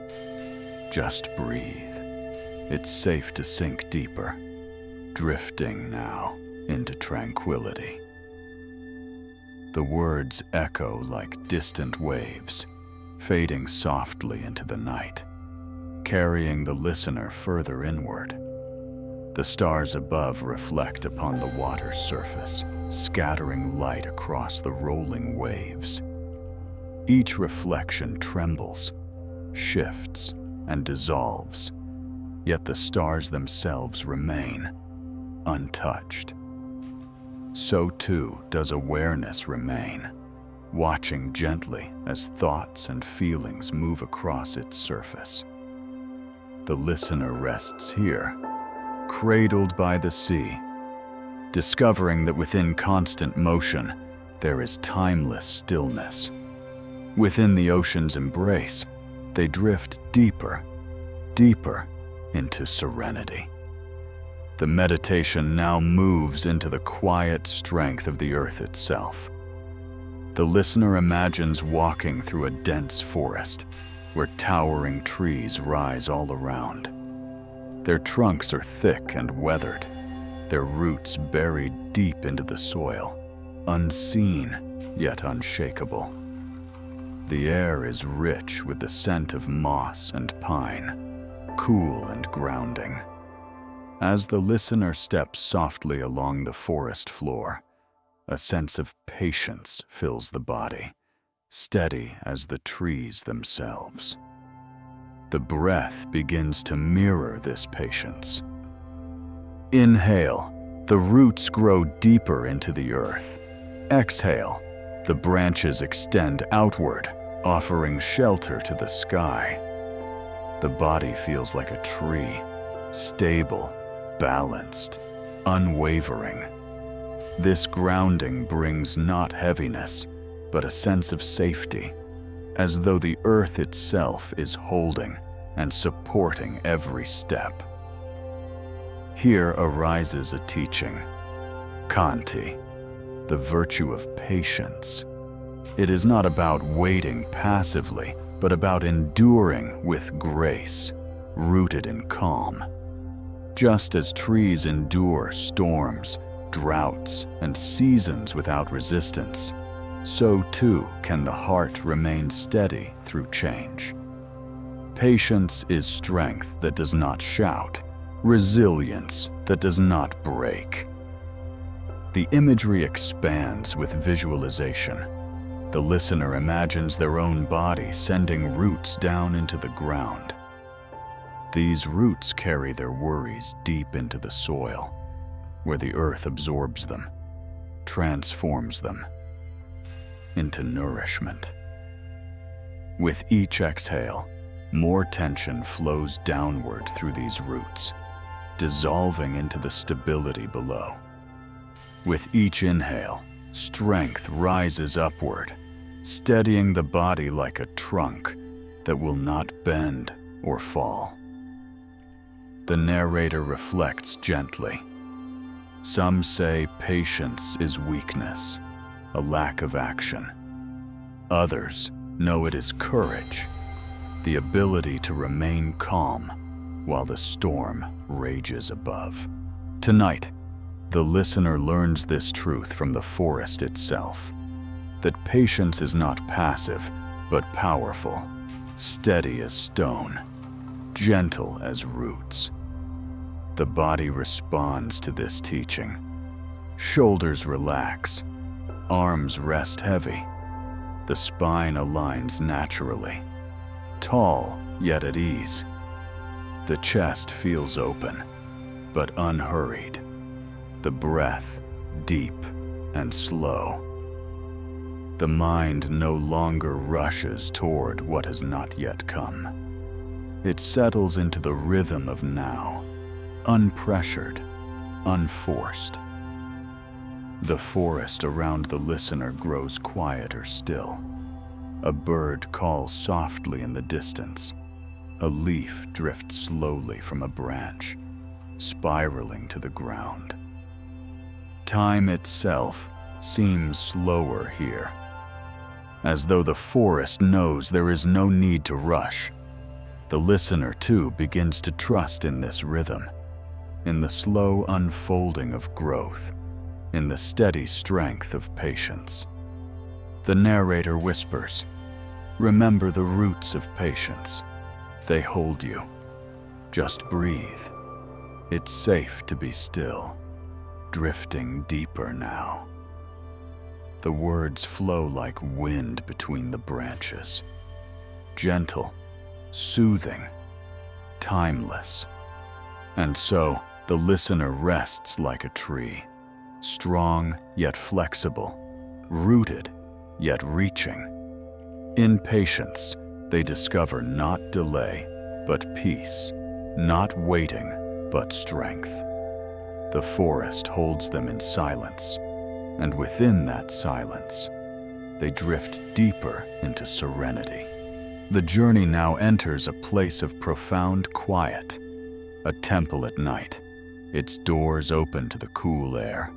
Just breathe. It's safe to sink deeper, drifting now into tranquility." The words echo like distant waves, fading softly into the night, carrying the listener further inward. The stars above reflect upon the water's surface, scattering light across the rolling waves. Each reflection trembles, shifts, and dissolves, yet the stars themselves remain untouched. So too does awareness remain, watching gently as thoughts and feelings move across its surface. The listener rests here, cradled by the sea, discovering that within constant motion there is timeless stillness. Within the ocean's embrace, they drift deeper, deeper into serenity. The meditation now moves into the quiet strength of the earth itself. The listener imagines walking through a dense forest where towering trees rise all around. Their trunks are thick and weathered, their roots buried deep into the soil, unseen yet unshakable. The air is rich with the scent of moss and pine, cool and grounding. As the listener steps softly along the forest floor, a sense of patience fills the body, steady as the trees themselves. The breath begins to mirror this patience. Inhale, the roots grow deeper into the earth. Exhale, the branches extend outward, offering shelter to the sky. The body feels like a tree, stable, balanced, unwavering. This grounding brings not heaviness, but a sense of safety, as though the earth itself is holding and supporting every step. Here arises a teaching, Khanti, the virtue of patience. It is not about waiting passively, but about enduring with grace, rooted in calm. Just as trees endure storms, droughts, and seasons without resistance, so too can the heart remain steady through change. Patience is strength that does not shout, resilience that does not break. The imagery expands with visualization. The listener imagines their own body sending roots down into the ground. These roots carry their worries deep into the soil, where the earth absorbs them, transforms them into nourishment. With each exhale, more tension flows downward through these roots, dissolving into the stability below. With each inhale, strength rises upward, steadying the body like a trunk that will not bend or fall. The narrator reflects gently. Some say patience is weakness, a lack of action. Others know it is courage, the ability to remain calm while the storm rages above. Tonight, the listener learns this truth from the forest itself, that patience is not passive, but powerful, steady as stone, gentle as roots. The body responds to this teaching, Shoulders relax, arms rest heavy. The spine aligns naturally, tall yet at ease. The chest feels open, but unhurried. The breath deep and slow. The mind no longer rushes toward what has not yet come. It settles into the rhythm of now, unpressured, unforced. The forest around the listener grows quieter still. A bird calls softly in the distance. A leaf drifts slowly from a branch, spiraling to the ground. Time itself seems slower here, as though the forest knows there is no need to rush. The listener, too, begins to trust in this rhythm, in the slow unfolding of growth, in the steady strength of patience. The narrator whispers, "Remember the roots of patience. They hold you. Just breathe. It's safe to be still, drifting deeper now." The words flow like wind between the branches, gentle, soothing, timeless. And so the listener rests like a tree, strong yet flexible, rooted yet reaching. In patience, they discover not delay, but peace, not waiting, but strength. The forest holds them in silence, and within that silence, they drift deeper into serenity. The journey now enters a place of profound quiet, a temple at night, its doors open to the cool air,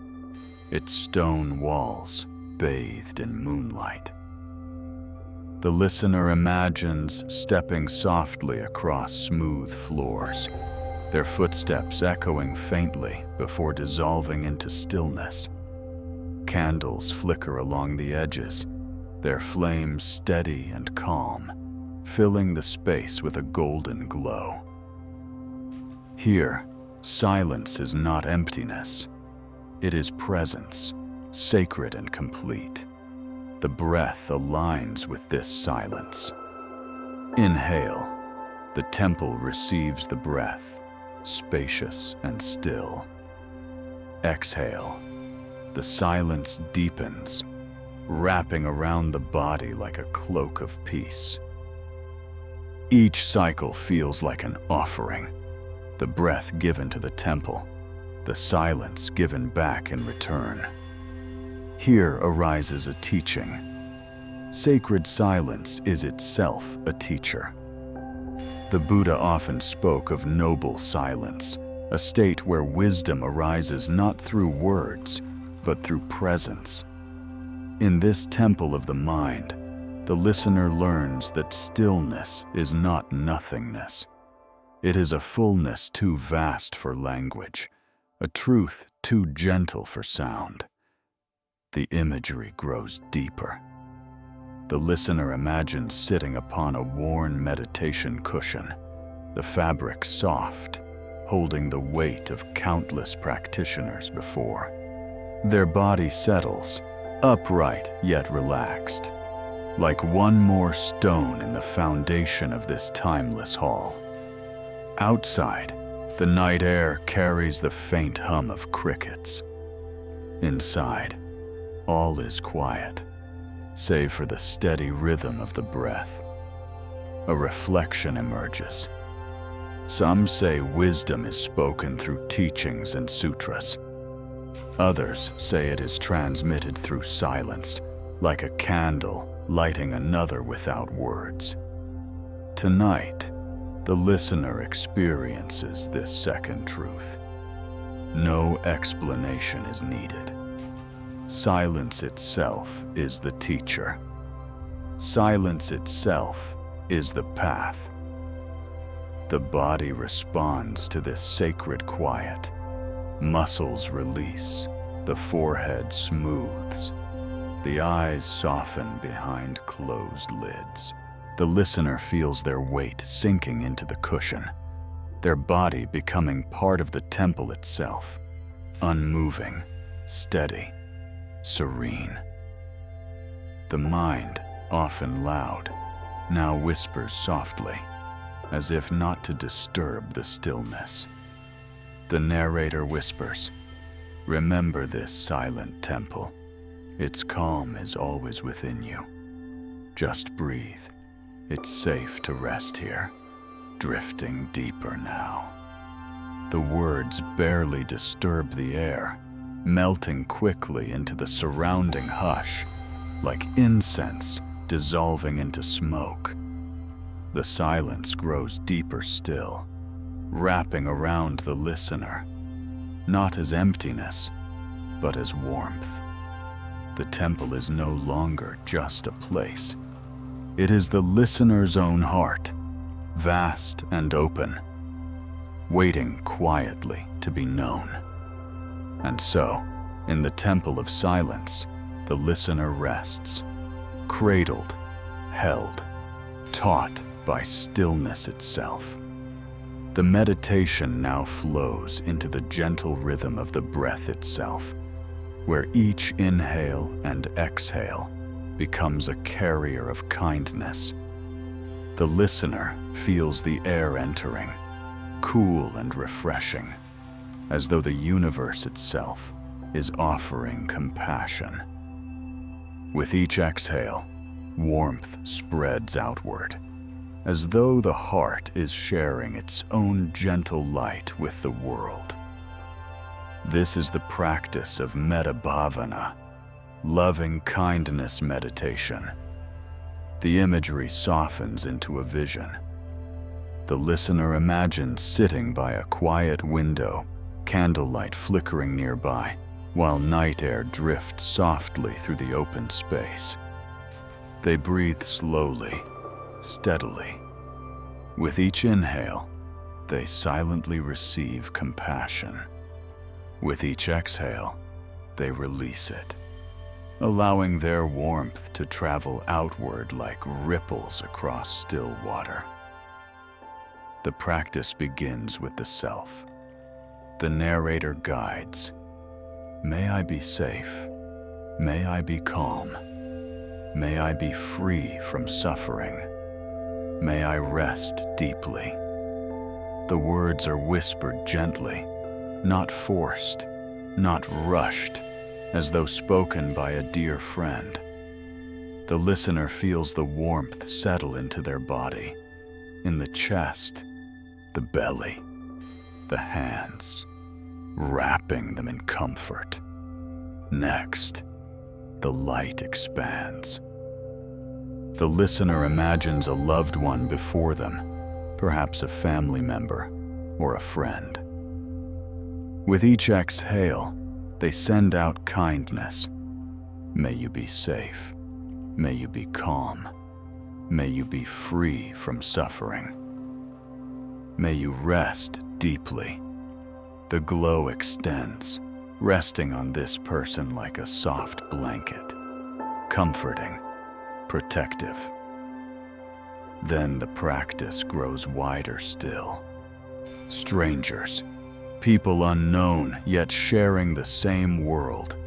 its stone walls bathed in moonlight. The listener imagines stepping softly across smooth floors, their footsteps echoing faintly before dissolving into stillness. Candles flicker along the edges, their flames steady and calm, filling the space with a golden glow. Here, silence is not emptiness. It is presence, sacred and complete. The breath aligns with this silence. Inhale. The temple receives the breath, spacious and still. Exhale. The silence deepens, wrapping around the body like a cloak of peace. Each cycle feels like an offering, the breath given to the temple, the silence given back in return. Here arises a teaching. Sacred silence is itself a teacher. The Buddha often spoke of noble silence, a state where wisdom arises not through words, but through presence. In this temple of the mind, the listener learns that stillness is not nothingness. It is a fullness too vast for language, a truth too gentle for sound. The imagery grows deeper. The listener imagines sitting upon a worn meditation cushion, the fabric soft, holding the weight of countless practitioners before. Their body settles, upright yet relaxed, like one more stone in the foundation of this timeless hall. Outside, the night air carries the faint hum of crickets. Inside, all is quiet, save for the steady rhythm of the breath. A reflection emerges. Some say wisdom is spoken through teachings and sutras. Others say it is transmitted through silence, like a candle lighting another without words. Tonight, the listener experiences this second truth. No explanation is needed. Silence itself is the teacher. Silence itself is the path. The body responds to this sacred quiet. Muscles release, the forehead smooths, the eyes soften behind closed lids. The listener feels their weight sinking into the cushion, their body becoming part of the temple itself, unmoving, steady, serene. The mind, often loud, now whispers softly, as if not to disturb the stillness. The narrator whispers, "Remember this silent temple. Its calm is always within you. Just breathe. It's safe to rest here, drifting deeper now." The words barely disturb the air, melting quickly into the surrounding hush, like incense dissolving into smoke. The silence grows deeper still, wrapping around the listener, not as emptiness, but as warmth. The temple is no longer just a place. It is the listener's own heart, vast and open, waiting quietly to be known. And so, in the temple of silence, the listener rests, cradled, held, taught by stillness itself. The meditation now flows into the gentle rhythm of the breath itself, where each inhale and exhale becomes a carrier of kindness. The listener feels the air entering, cool and refreshing, as though the universe itself is offering compassion. With each exhale, warmth spreads outward, as though the heart is sharing its own gentle light with the world. This is the practice of metta bhavana, loving kindness meditation. The imagery softens into a vision. The listener imagines sitting by a quiet window, candlelight flickering nearby, while night air drifts softly through the open space. They breathe slowly, steadily. With each inhale, they silently receive compassion. With each exhale, they release it, allowing their warmth to travel outward like ripples across still water. The practice begins with the self. The narrator guides. May I be safe. May I be calm. May I be free from suffering. May I rest deeply. The words are whispered gently, not forced, not rushed, as though spoken by a dear friend. The listener feels the warmth settle into their body, in the chest, the belly, the hands, wrapping them in comfort. Next, the light expands. The listener imagines a loved one before them, perhaps a family member or a friend. With each exhale, they send out kindness. May you be safe. May you be calm. May you be free from suffering. May you rest deeply. The glow extends, resting on this person like a soft blanket, comforting, protective. Then the practice grows wider still. Strangers, people unknown yet sharing the same world,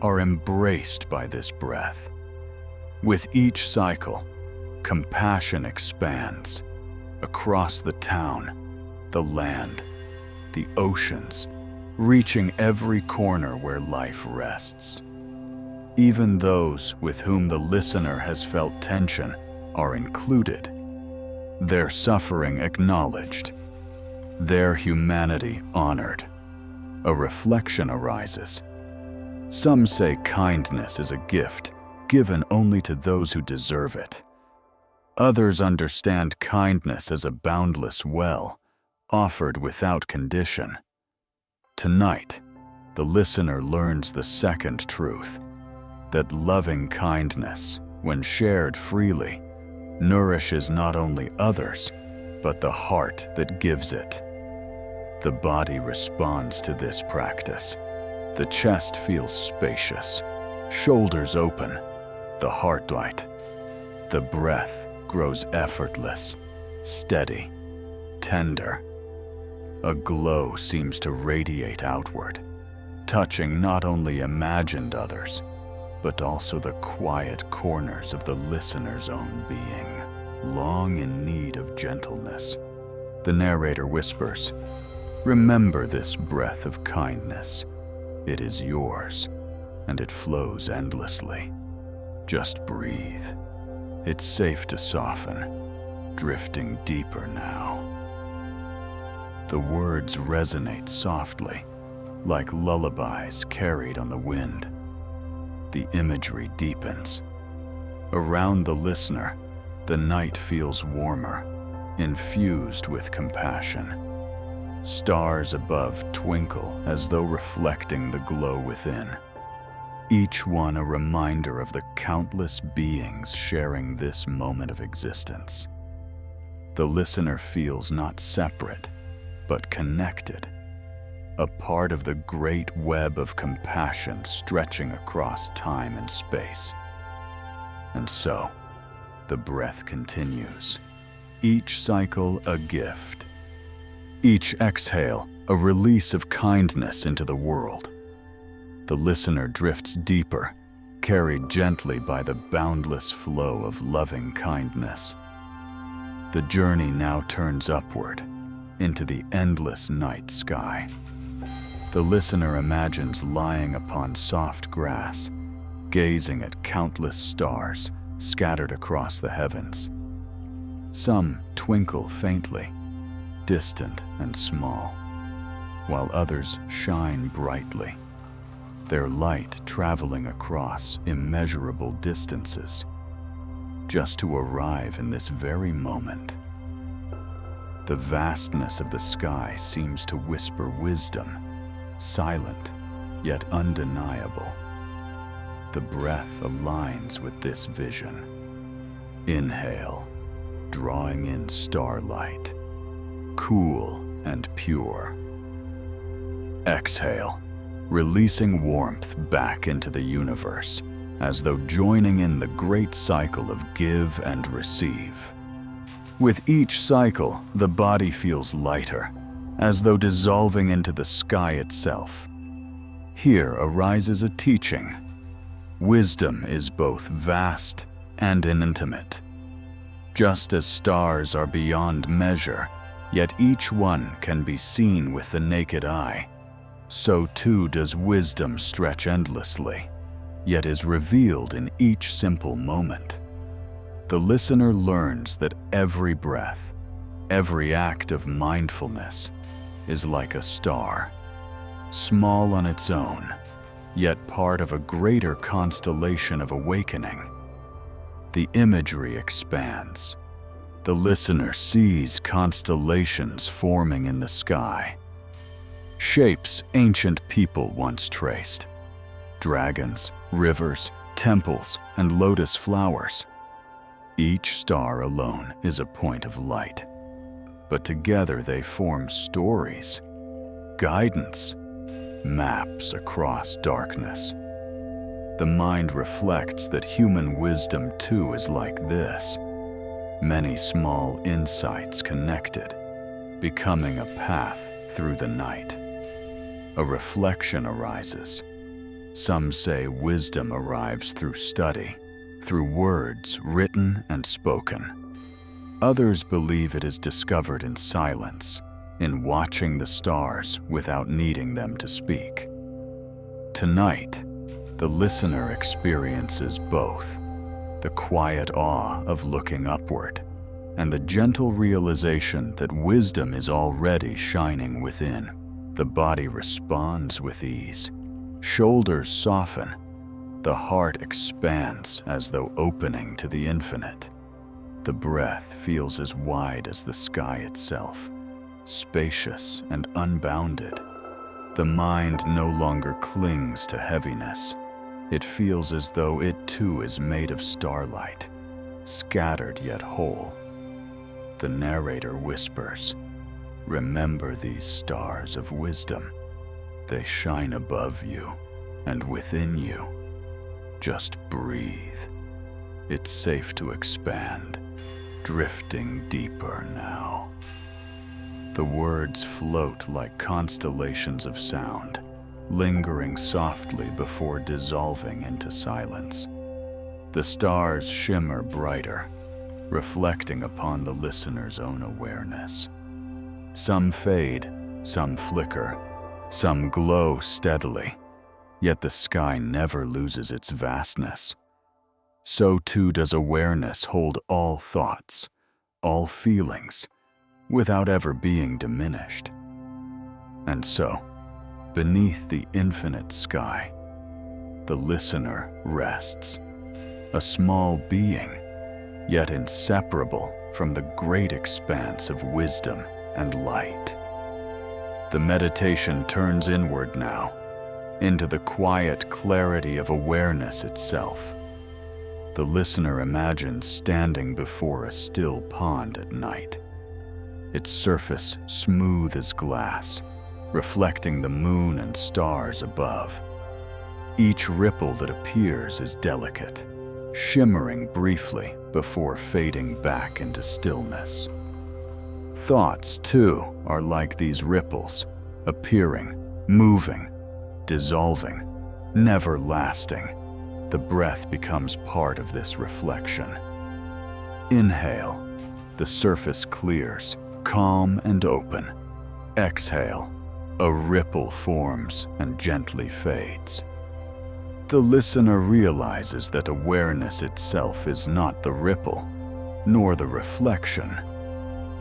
are embraced by this breath. With each cycle, compassion expands across the town, the land, the oceans, reaching every corner where life rests. Even those with whom the listener has felt tension are included, their suffering acknowledged, their humanity honored. A reflection arises. Some say kindness is a gift given only to those who deserve it. Others understand kindness as a boundless well, offered without condition. Tonight, the listener learns the second truth, that loving kindness, when shared freely, nourishes not only others, but the heart that gives it. The body responds to this practice. The chest feels spacious, shoulders open, the heart light. The breath grows effortless, steady, tender. A glow seems to radiate outward, touching not only imagined others, but also the quiet corners of the listener's own being, long in need of gentleness. The narrator whispers, "Remember this breath of kindness. It is yours, and it flows endlessly. Just breathe. It's safe to soften, drifting deeper now." The words resonate softly, like lullabies carried on the wind. The imagery deepens. Around the listener, the night feels warmer, infused with compassion. Stars above twinkle as though reflecting the glow within, each one a reminder of the countless beings sharing this moment of existence. The listener feels not separate, but connected, a part of the great web of compassion stretching across time and space. And so, the breath continues, each cycle a gift, each exhale a release of kindness into the world. The listener drifts deeper, carried gently by the boundless flow of loving kindness. The journey now turns upward, into the endless night sky. The listener imagines lying upon soft grass, gazing at countless stars scattered across the heavens. Some twinkle faintly, distant and small, while others shine brightly, their light traveling across immeasurable distances, just to arrive in this very moment. The vastness of the sky seems to whisper wisdom, silent yet undeniable. The breath aligns with this vision. Inhale, drawing in starlight, cool and pure. Exhale, releasing warmth back into the universe, as though joining in the great cycle of give and receive. With each cycle, the body feels lighter, as though dissolving into the sky itself. Here arises a teaching. Wisdom is both vast and intimate. Just as stars are beyond measure, yet each one can be seen with the naked eye, so too does wisdom stretch endlessly, yet is revealed in each simple moment. The listener learns that every breath, every act of mindfulness is like a star, small on its own, yet part of a greater constellation of awakening. The imagery expands. The listener sees constellations forming in the sky, shapes ancient people once traced, dragons, rivers, temples, and lotus flowers. Each star alone is a point of light, but together they form stories, guidance, maps across darkness. The mind reflects that human wisdom too is like this, many small insights connected, becoming a path through the night. A reflection arises. Some say wisdom arrives through study, through words written and spoken. Others believe it is discovered in silence, in watching the stars without needing them to speak. Tonight, the listener experiences both, the quiet awe of looking upward, and the gentle realization that wisdom is already shining within. The body responds with ease. Shoulders soften. The heart expands as though opening to the infinite. The breath feels as wide as the sky itself, spacious and unbounded. The mind no longer clings to heaviness. It feels as though it too is made of starlight, scattered yet whole. The narrator whispers, "Remember these stars of wisdom. They shine above you and within you. Just breathe. It's safe to expand, drifting deeper now." The words float like constellations of sound, lingering softly before dissolving into silence. The stars shimmer brighter, reflecting upon the listener's own awareness. Some fade, some flicker, some glow steadily, yet the sky never loses its vastness. So too does awareness hold all thoughts, all feelings, without ever being diminished. And so, beneath the infinite sky, the listener rests, a small being, yet inseparable from the great expanse of wisdom and light. The meditation turns inward now, into the quiet clarity of awareness itself. The listener imagines standing before a still pond at night, its surface smooth as glass, reflecting the moon and stars above. Each ripple that appears is delicate, shimmering briefly before fading back into stillness. Thoughts, too, are like these ripples, appearing, moving, dissolving, never lasting. The breath becomes part of this reflection. Inhale, the surface clears, calm and open. Exhale, a ripple forms and gently fades. The listener realizes that awareness itself is not the ripple, nor the reflection,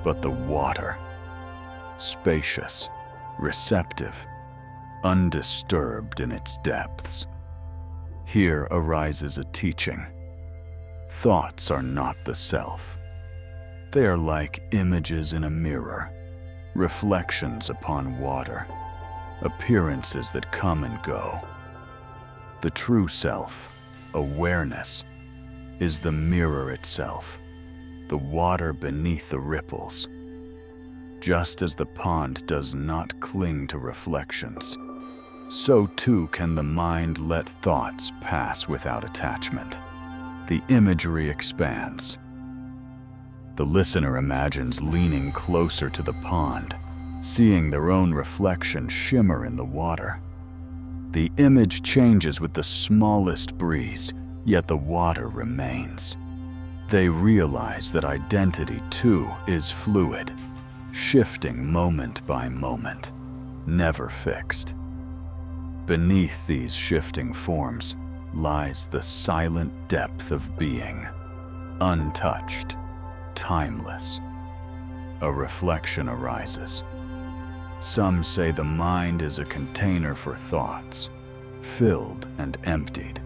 but the water. Spacious, receptive, undisturbed in its depths. Here arises a teaching. Thoughts are not the self. They are like images in a mirror, reflections upon water, appearances that come and go. The true self, awareness, is the mirror itself, the water beneath the ripples. Just as the pond does not cling to reflections, so too can the mind let thoughts pass without attachment. The imagery expands. The listener imagines leaning closer to the pond, seeing their own reflection shimmer in the water. The image changes with the smallest breeze, yet the water remains. They realize that identity too is fluid, shifting moment by moment, never fixed. Beneath these shifting forms lies the silent depth of being, untouched, timeless. A reflection arises. Some say the mind is a container for thoughts, filled and emptied.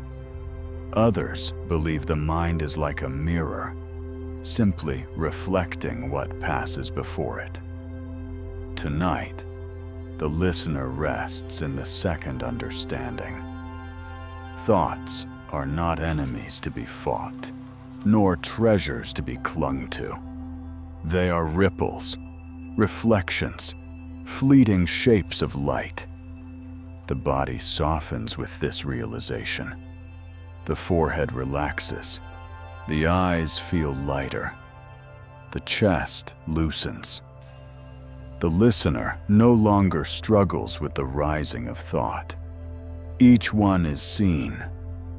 Others believe the mind is like a mirror, simply reflecting what passes before it. Tonight, the listener rests in the second understanding. Thoughts are not enemies to be fought, nor treasures to be clung to. They are ripples, reflections, fleeting shapes of light. The body softens with this realization. The forehead relaxes. The eyes feel lighter. The chest loosens. The listener no longer struggles with the rising of thought. Each one is seen,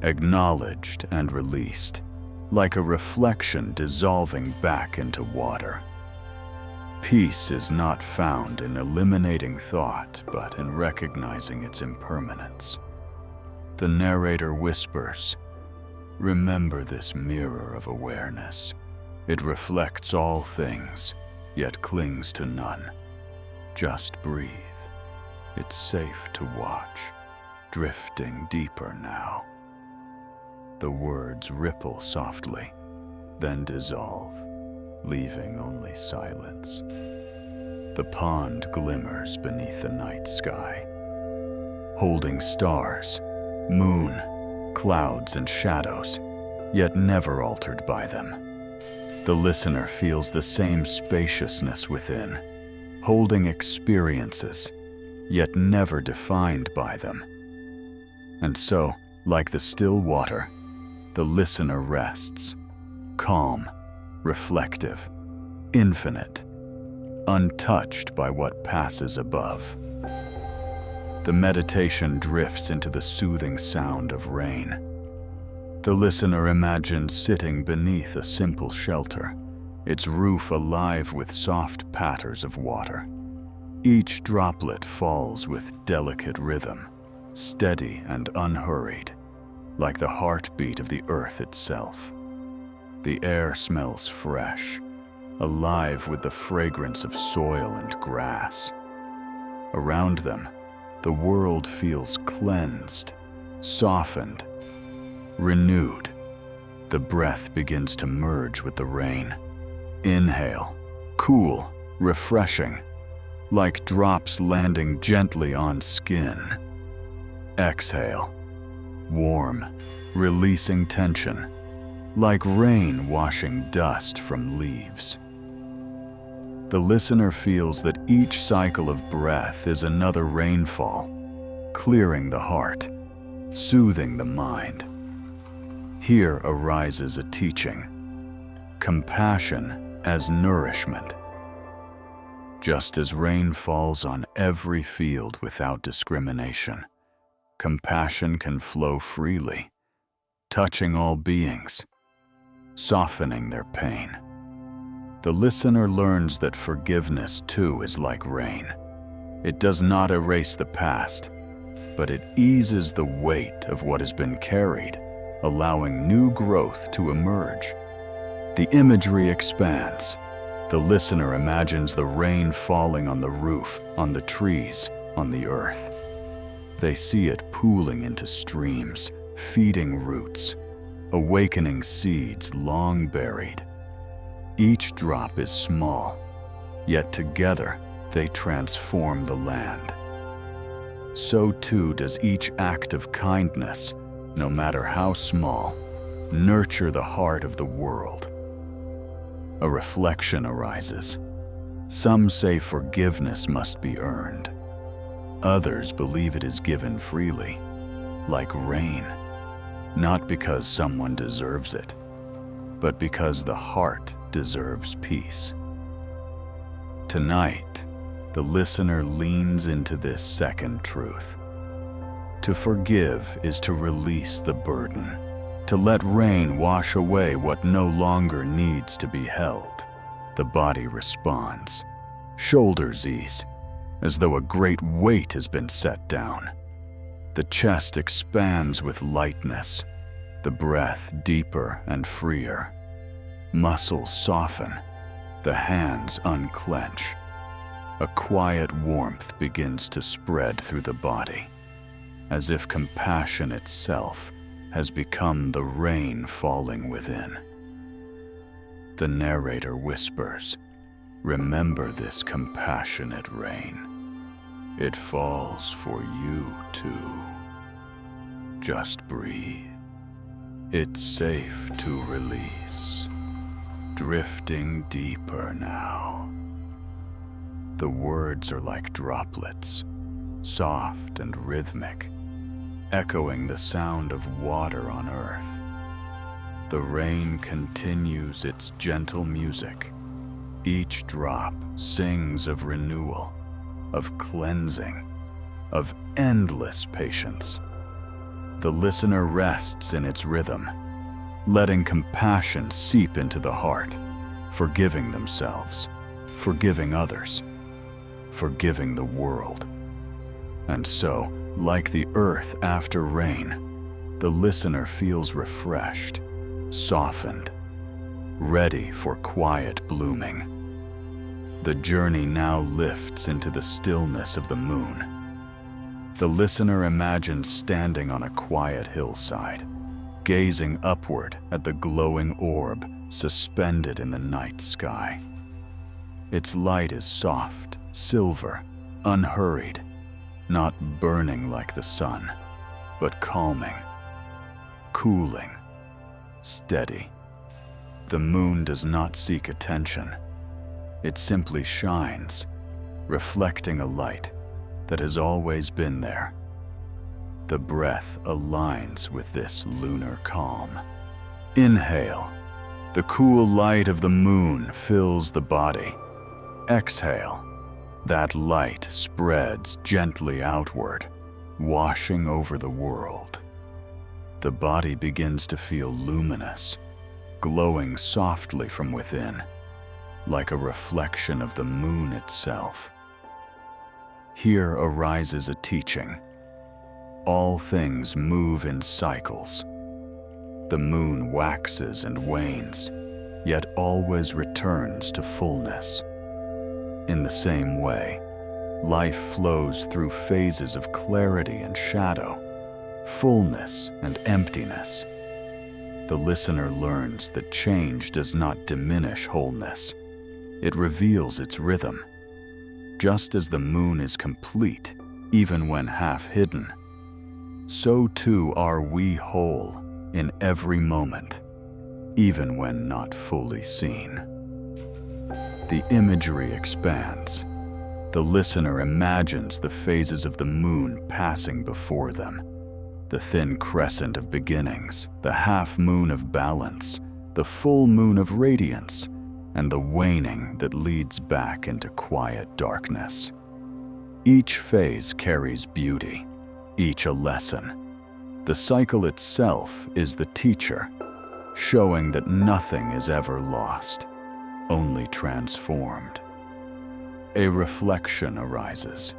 acknowledged, and released, like a reflection dissolving back into water. Peace is not found in eliminating thought, but in recognizing its impermanence. The narrator whispers, "Remember this mirror of awareness. It reflects all things, yet clings to none. Just breathe. It's safe to watch, drifting deeper now." The words ripple softly, then dissolve, leaving only silence. The pond glimmers beneath the night sky, holding stars, moon, clouds, and shadows, yet never altered by them. The listener feels the same spaciousness within, holding experiences, yet never defined by them. And so, like the still water, the listener rests, calm, reflective, infinite, untouched by what passes above. The meditation drifts into the soothing sound of rain. The listener imagines sitting beneath a simple shelter, its roof alive with soft patters of water. Each droplet falls with delicate rhythm, steady and unhurried, like the heartbeat of the earth itself. The air smells fresh, alive with the fragrance of soil and grass. Around them, the world feels cleansed, softened, renewed. The breath begins to merge with the rain. Inhale, cool, refreshing, like drops landing gently on skin. Exhale, warm, releasing tension, like rain washing dust from leaves. The listener feels that each cycle of breath is another rainfall, clearing the heart, soothing the mind. Here arises a teaching: compassion as nourishment. Just as rain falls on every field without discrimination, compassion can flow freely, touching all beings, softening their pain. The listener learns that forgiveness too is like rain. It does not erase the past, but it eases the weight of what has been carried, allowing new growth to emerge. The imagery expands. The listener imagines the rain falling on the roof, on the trees, on the earth. They see it pooling into streams, feeding roots, awakening seeds long buried. Each drop is small, yet together they transform the land. So too does each act of kindness, no matter how small, nurture the heart of the world. A reflection arises. Some say forgiveness must be earned. Others believe it is given freely, like rain, not because someone deserves it, but because the heart deserves peace. Tonight, the listener leans into this second truth. To forgive is to release the burden, to let rain wash away what no longer needs to be held. The body responds. Shoulders ease, as though a great weight has been set down. The chest expands with lightness, the breath deeper and freer. Muscles soften, the hands unclench. A quiet warmth begins to spread through the body, as if compassion itself has become the rain falling within. The narrator whispers, "Remember this compassionate rain. It falls for you too. Just breathe. It's safe to release. Drifting deeper now." The words are like droplets, soft and rhythmic, echoing the sound of water on earth. The rain continues its gentle music. Each drop sings of renewal, of cleansing, of endless patience. The listener rests in its rhythm, letting compassion seep into the heart, forgiving themselves, forgiving others, forgiving the world. And so, like the earth after rain, the listener feels refreshed, softened, ready for quiet blooming. The journey now lifts into the stillness of the moon. The listener imagines standing on a quiet hillside, gazing upward at the glowing orb suspended in the night sky. Its light is soft, silver, unhurried, not burning like the sun, but calming, cooling, steady. The moon does not seek attention. It simply shines, reflecting a light that has always been there. The breath aligns with this lunar calm. Inhale. The cool light of the moon fills the body. Exhale. That light spreads gently outward, washing over the world. The body begins to feel luminous, glowing softly from within, like a reflection of the moon itself. Here arises a teaching. All things move in cycles. The moon waxes and wanes, yet always returns to fullness. In the same way, life flows through phases of clarity and shadow, fullness and emptiness. The listener learns that change does not diminish wholeness. It reveals its rhythm. Just as the moon is complete, even when half hidden, so too are we whole in every moment, even when not fully seen. The imagery expands. The listener imagines the phases of the moon passing before them. The thin crescent of beginnings, the half moon of balance, the full moon of radiance, and the waning that leads back into quiet darkness. Each phase carries beauty, each a lesson. The cycle itself is the teacher, showing that nothing is ever lost, only transformed. A reflection arises.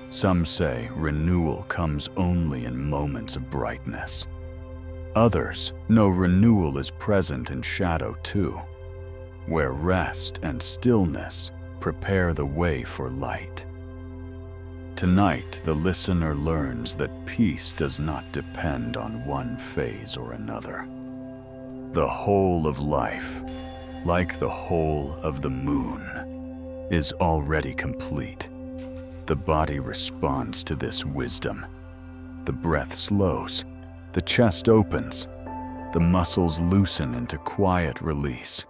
Some say renewal comes only in moments of brightness. Others know renewal is present in shadow too, where rest and stillness prepare the way for light. Tonight, the listener learns that peace does not depend on one phase or another. The whole of life, like the whole of the moon, is already complete. The body responds to this wisdom. The breath slows, the chest opens, the muscles loosen into quiet release.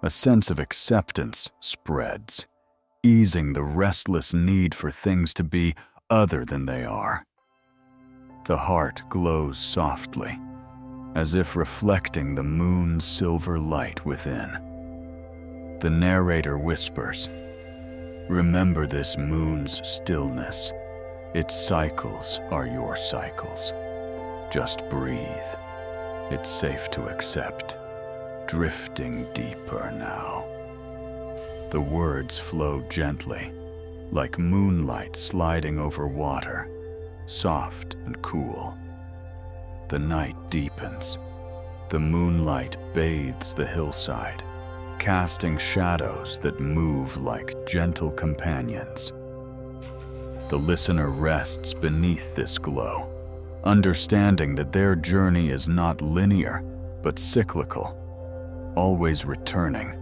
A sense of acceptance spreads, easing the restless need for things to be other than they are. The heart glows softly, as if reflecting the moon's silver light within. The narrator whispers, "Remember this moon's stillness. Its cycles are your cycles. Just breathe. It's safe to accept. Drifting deeper now." The words flow gently, like moonlight sliding over water, soft and cool. The night deepens. The moonlight bathes the hillside, casting shadows that move like gentle companions. The listener rests beneath this glow, understanding that their journey is not linear, but cyclical, always returning,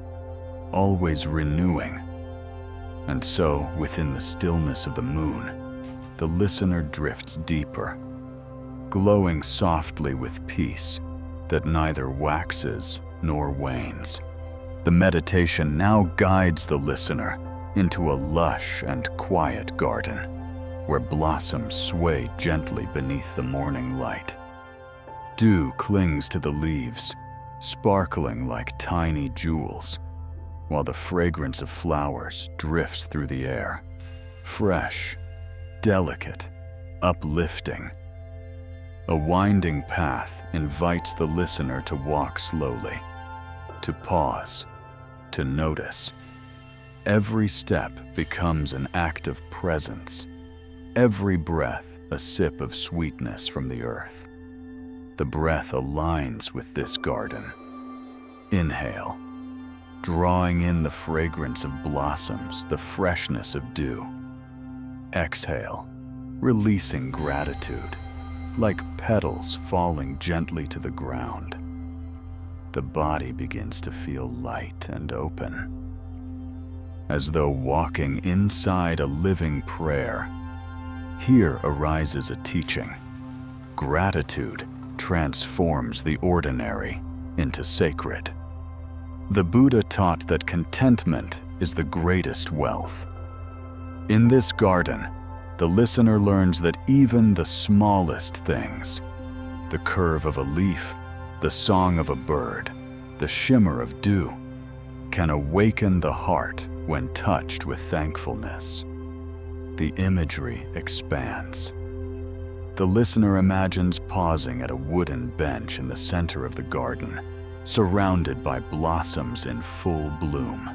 always renewing. And so, within the stillness of the moon, the listener drifts deeper, glowing softly with peace that neither waxes nor wanes. The meditation now guides the listener into a lush and quiet garden, where blossoms sway gently beneath the morning light. Dew clings to the leaves, sparkling like tiny jewels, while the fragrance of flowers drifts through the air, fresh, delicate, uplifting. A winding path invites the listener to walk slowly, to pause, to notice. Every step becomes an act of presence, every breath a sip of sweetness from the earth. The breath aligns with this garden. Inhale, drawing in the fragrance of blossoms, the freshness of dew. Exhale, releasing gratitude, like petals falling gently to the ground. The body begins to feel light and open, as though walking inside a living prayer. Here arises a teaching. Gratitude transforms the ordinary into sacred. The Buddha taught that contentment is the greatest wealth. In this garden, the listener learns that even the smallest things, the curve of a leaf, the song of a bird, the shimmer of dew, can awaken the heart when touched with thankfulness. the imagery expands. The listener imagines pausing at a wooden bench in the center of the garden, surrounded by blossoms in full bloom.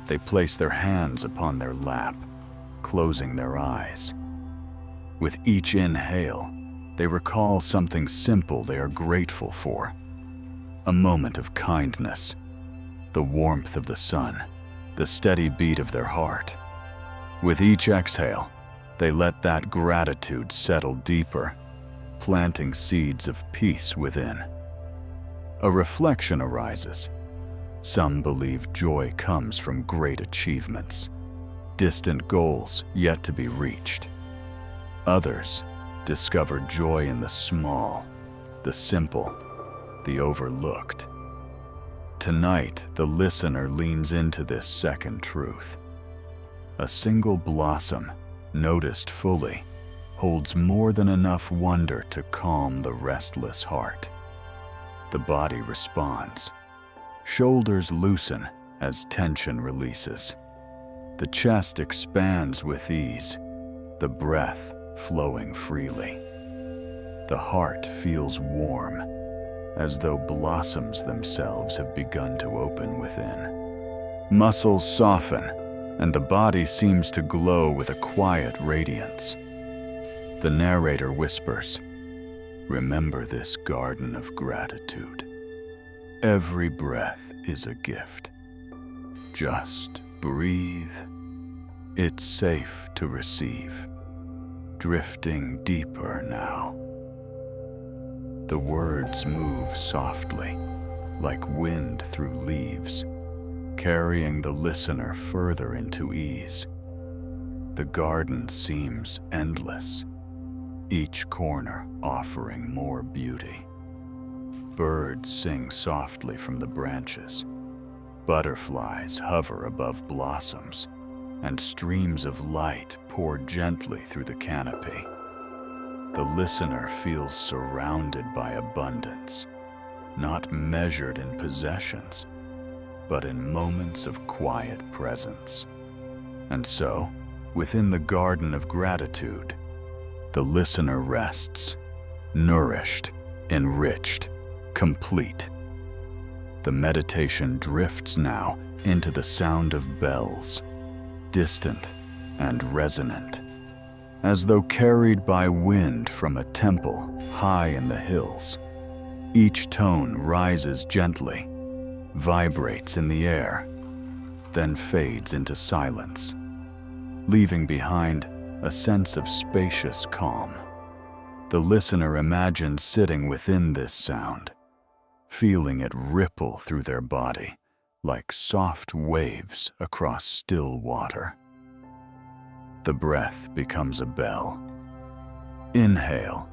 They place their hands upon their lap, closing their eyes. With each inhale, they recall something simple they are grateful for. A moment of kindness, the warmth of the sun, the steady beat of their heart. With each exhale, they let that gratitude settle deeper, planting seeds of peace within. A reflection arises. Some believe joy comes from great achievements, distant goals yet to be reached. Others discover joy in the small, the simple, the overlooked. Tonight, the listener leans into this second truth. A single blossom, noticed fully, holds more than enough wonder to calm the restless heart. The body responds. Shoulders loosen as tension releases. The chest expands with ease, the breath flowing freely. The heart feels warm, as though blossoms themselves have begun to open within. Muscles soften, and the body seems to glow with a quiet radiance. The narrator whispers, "Remember this garden of gratitude. Every breath is a gift. Just breathe. It's safe to receive. Drifting deeper now." The words move softly, like wind through leaves, carrying the listener further into ease. The garden seems endless, each corner offering more beauty. Birds sing softly from the branches. Butterflies hover above blossoms, and streams of light pour gently through the canopy. The listener feels surrounded by abundance, not measured in possessions, but in moments of quiet presence. And so, within the garden of gratitude, the listener rests, nourished, enriched, complete. The meditation drifts now into the sound of bells, distant and resonant, as though carried by wind from a temple high in the hills. Each tone rises gently, vibrates in the air, then fades into silence, leaving behind a sense of spacious calm. The listener imagines sitting within this sound, feeling it ripple through their body like soft waves across still water. The breath becomes a bell. Inhale,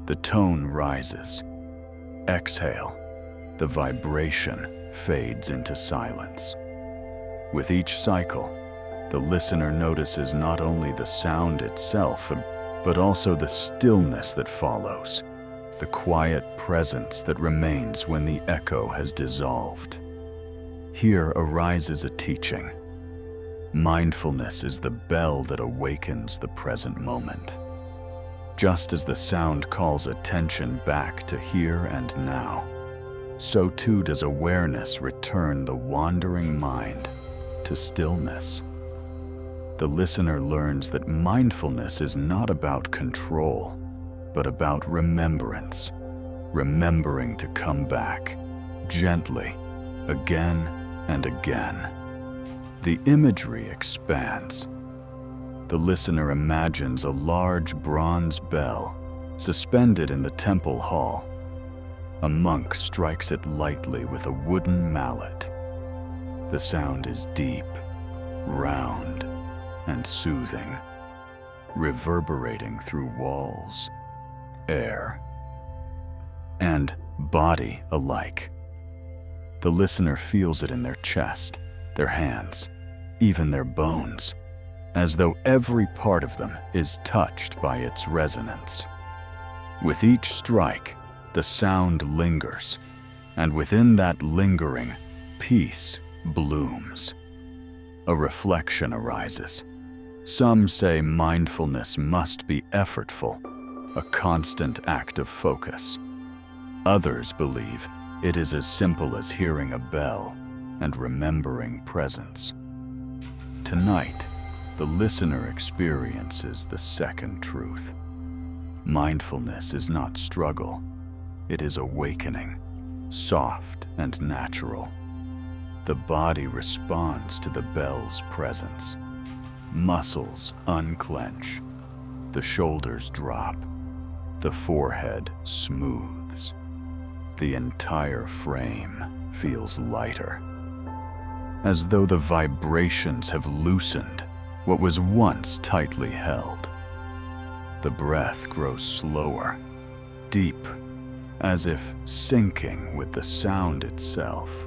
the tone rises. Exhale, the vibration fades into silence. With each cycle, the listener notices not only the sound itself, but also the stillness that follows, the quiet presence that remains when the echo has dissolved. Here arises a teaching. Mindfulness is the bell that awakens the present moment. Just as the sound calls attention back to here and now, so too does awareness return the wandering mind to stillness. The listener learns that mindfulness is not about control, but about remembrance, remembering to come back, gently, again and again. The imagery expands. The listener imagines a large bronze bell suspended in the temple hall. A monk strikes it lightly with a wooden mallet. The sound is deep, round, and soothing, reverberating through walls, air, and body alike. The listener feels it in their chest, their hands, even their bones, as though every part of them is touched by its resonance. With each strike, the sound lingers, and within that lingering, peace blooms. A reflection arises. Some say mindfulness must be effortful, a constant act of focus. Others believe it is as simple as hearing a bell and remembering presence. Tonight, the listener experiences the second truth. Mindfulness is not struggle, it is awakening, soft and natural. The body responds to the bell's presence. Muscles unclench, the shoulders drop, the forehead smooths. The entire frame feels lighter, as though the vibrations have loosened what was once tightly held. The breath grows slower, deep, as if syncing with the sound itself.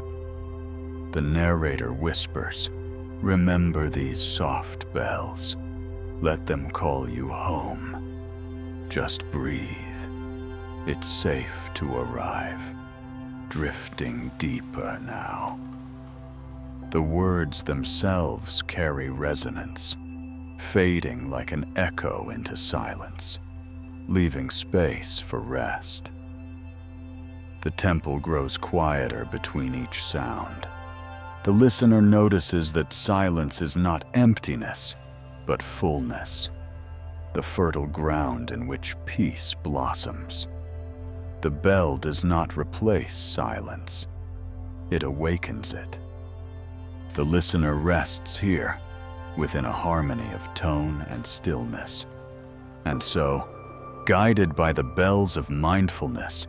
The narrator whispers, "Remember these soft bells. Let them call you home. Just breathe. It's safe to arrive. Drifting deeper now." The words themselves carry resonance, fading like an echo into silence, leaving space for rest. The temple grows quieter between each sound. The listener notices that silence is not emptiness, but fullness, the fertile ground in which peace blossoms. The bell does not replace silence, it awakens it. The listener rests here, within a harmony of tone and stillness. And so, guided by the bells of mindfulness,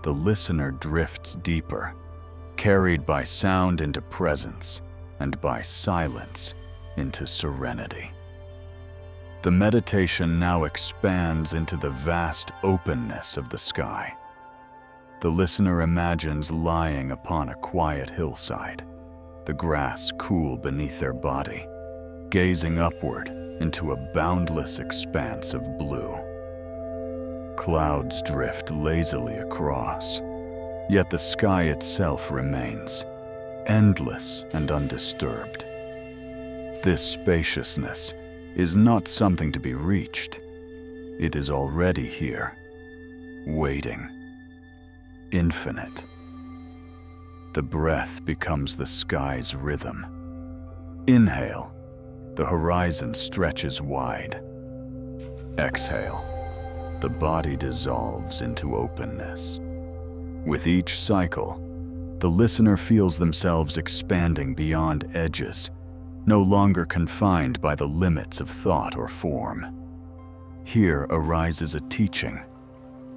the listener drifts deeper, carried by sound into presence, and by silence into serenity. The meditation now expands into the vast openness of the sky. The listener imagines lying upon a quiet hillside, the grass cool beneath their body, gazing upward into a boundless expanse of blue. Clouds drift lazily across, yet the sky itself remains, endless and undisturbed. This spaciousness is not something to be reached. It is already here, waiting, infinite. The breath becomes the sky's rhythm. Inhale, the horizon stretches wide. Exhale, the body dissolves into openness. With each cycle, the listener feels themselves expanding beyond edges, no longer confined by the limits of thought or form. Here arises a teaching.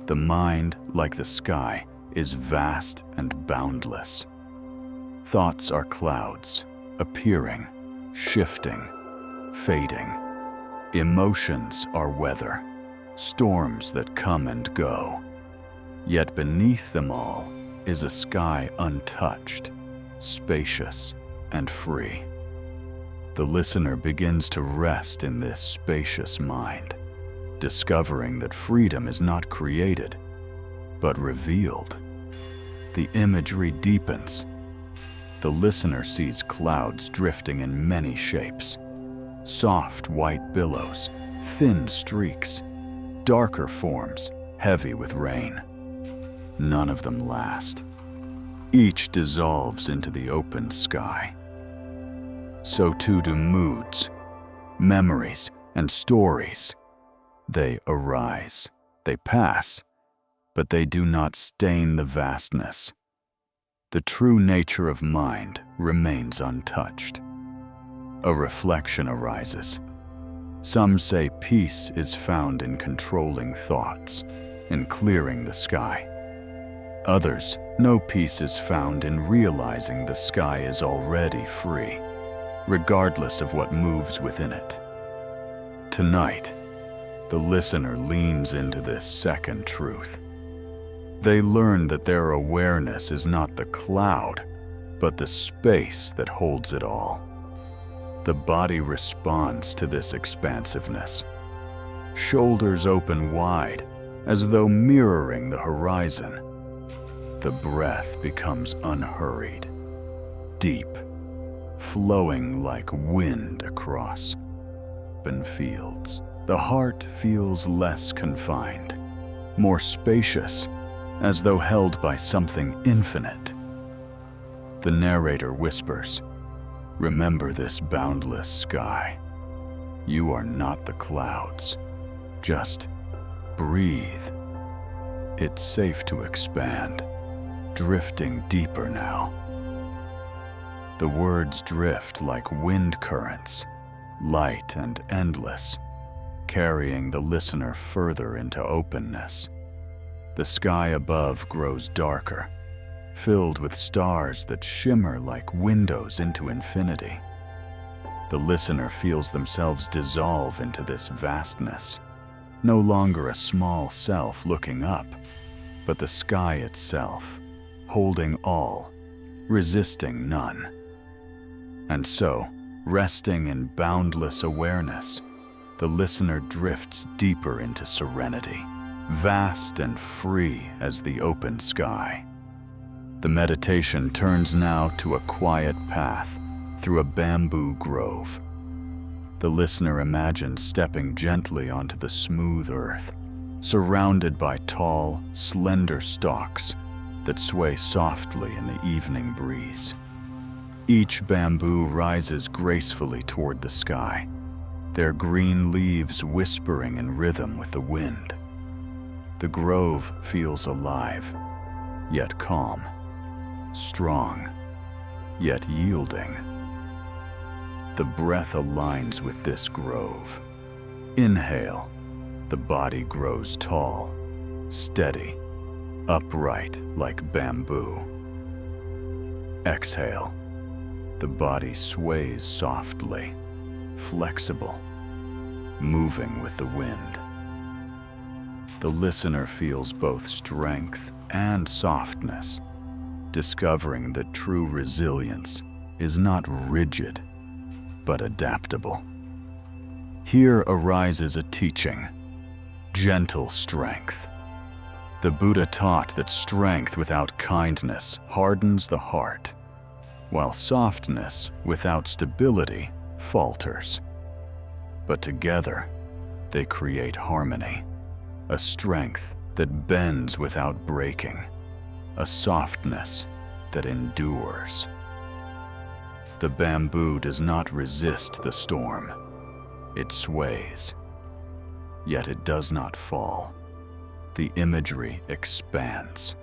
The mind, like the sky, is vast and boundless. Thoughts are clouds, appearing, shifting, fading. Emotions are weather, storms that come and go. Yet beneath them all is a sky untouched, spacious, and free. The listener begins to rest in this spacious mind, discovering that freedom is not created, but revealed. The imagery deepens. The listener sees clouds drifting in many shapes. Soft white billows, thin streaks, darker forms, heavy with rain. None of them last. Each dissolves into the open sky. So too do moods, memories, and stories. They arise, they pass, but they do not stain the vastness. The true nature of mind remains untouched. A reflection arises. Some say peace is found in controlling thoughts, in clearing the sky. Others know peace is found in realizing the sky is already free, regardless of what moves within it. Tonight, the listener leans into this second truth. They learn that their awareness is not the cloud, but the space that holds it all. The body responds to this expansiveness. Shoulders open wide, as though mirroring the horizon. The breath becomes unhurried, deep, flowing like wind across. open fields. The heart feels less confined, more spacious, as though held by something infinite. The narrator whispers, "Remember this boundless sky. You are not the clouds. Just breathe. It's safe to expand, drifting deeper now." The words drift like wind currents, light and endless, carrying the listener further into openness. The sky above grows darker, filled with stars that shimmer like windows into infinity. The listener feels themselves dissolve into this vastness, no longer a small self looking up, but the sky itself, holding all, resisting none. And so, resting in boundless awareness, the listener drifts deeper into serenity, vast and free as the open sky. The meditation turns now to a quiet path through a bamboo grove. The listener imagines stepping gently onto the smooth earth, surrounded by tall, slender stalks that sway softly in the evening breeze. Each bamboo rises gracefully toward the sky, their green leaves whispering in rhythm with the wind. The grove feels alive, yet calm, strong, yet yielding. The breath aligns with this grove. Inhale, the body grows tall, steady, upright like bamboo. Exhale, the body sways softly, flexible, moving with the wind. The listener feels both strength and softness, discovering that true resilience is not rigid, but adaptable. Here arises a teaching, gentle strength. The Buddha taught that strength without kindness hardens the heart, while softness without stability falters. But together, they create harmony, a strength that bends without breaking, a softness that endures. The bamboo does not resist the storm. It sways, yet it does not fall. The imagery expands.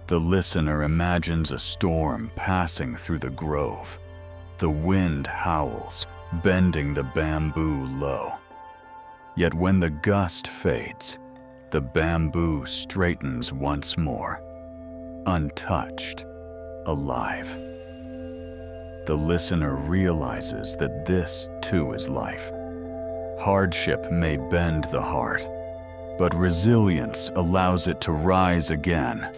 The listener imagines a storm passing through the grove. The wind howls, bending the bamboo low. Yet when the gust fades, the bamboo straightens once more, untouched, alive. The listener realizes that this, too, is life. Hardship may bend the heart, but resilience allows it to rise again,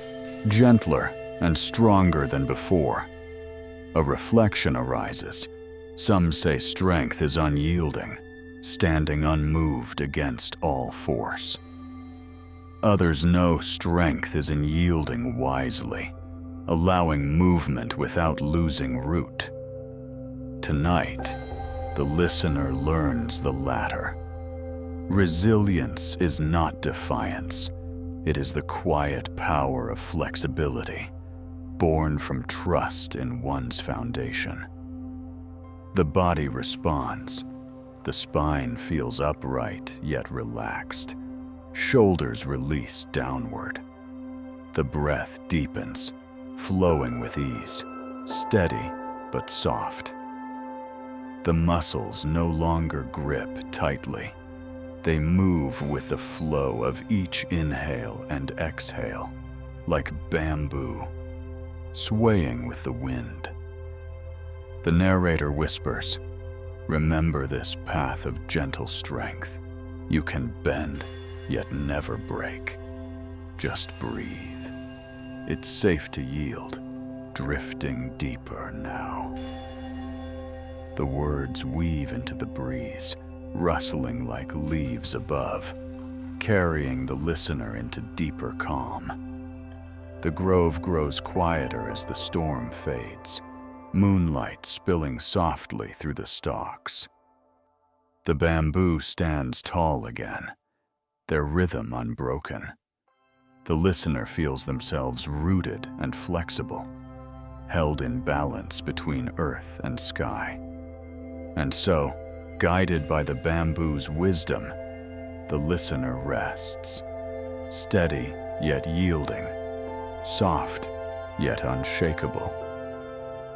gentler and stronger than before. A reflection arises. Some say strength is unyielding, standing unmoved against all force. Others know strength is in yielding wisely, allowing movement without losing root. Tonight, the listener learns the latter. Resilience is not defiance. It is the quiet power of flexibility, born from trust in one's foundation. The body responds. The spine feels upright yet relaxed. Shoulders release downward. The breath deepens, flowing with ease, steady but soft. The muscles no longer grip tightly. They move with the flow of each inhale and exhale, like bamboo, swaying with the wind. The narrator whispers, "Remember this path of gentle strength. You can bend, yet never break. Just breathe. It's safe to yield, drifting deeper now." The words weave into the breeze, rustling like leaves above, carrying the listener into deeper calm. The grove grows quieter as the storm fades, moonlight spilling softly through the stalks. The bamboo stands tall again, their rhythm unbroken. The listener feels themselves rooted and flexible, held in balance between earth and sky. And so, guided by the bamboo's wisdom, the listener rests, steady yet yielding, soft yet unshakable,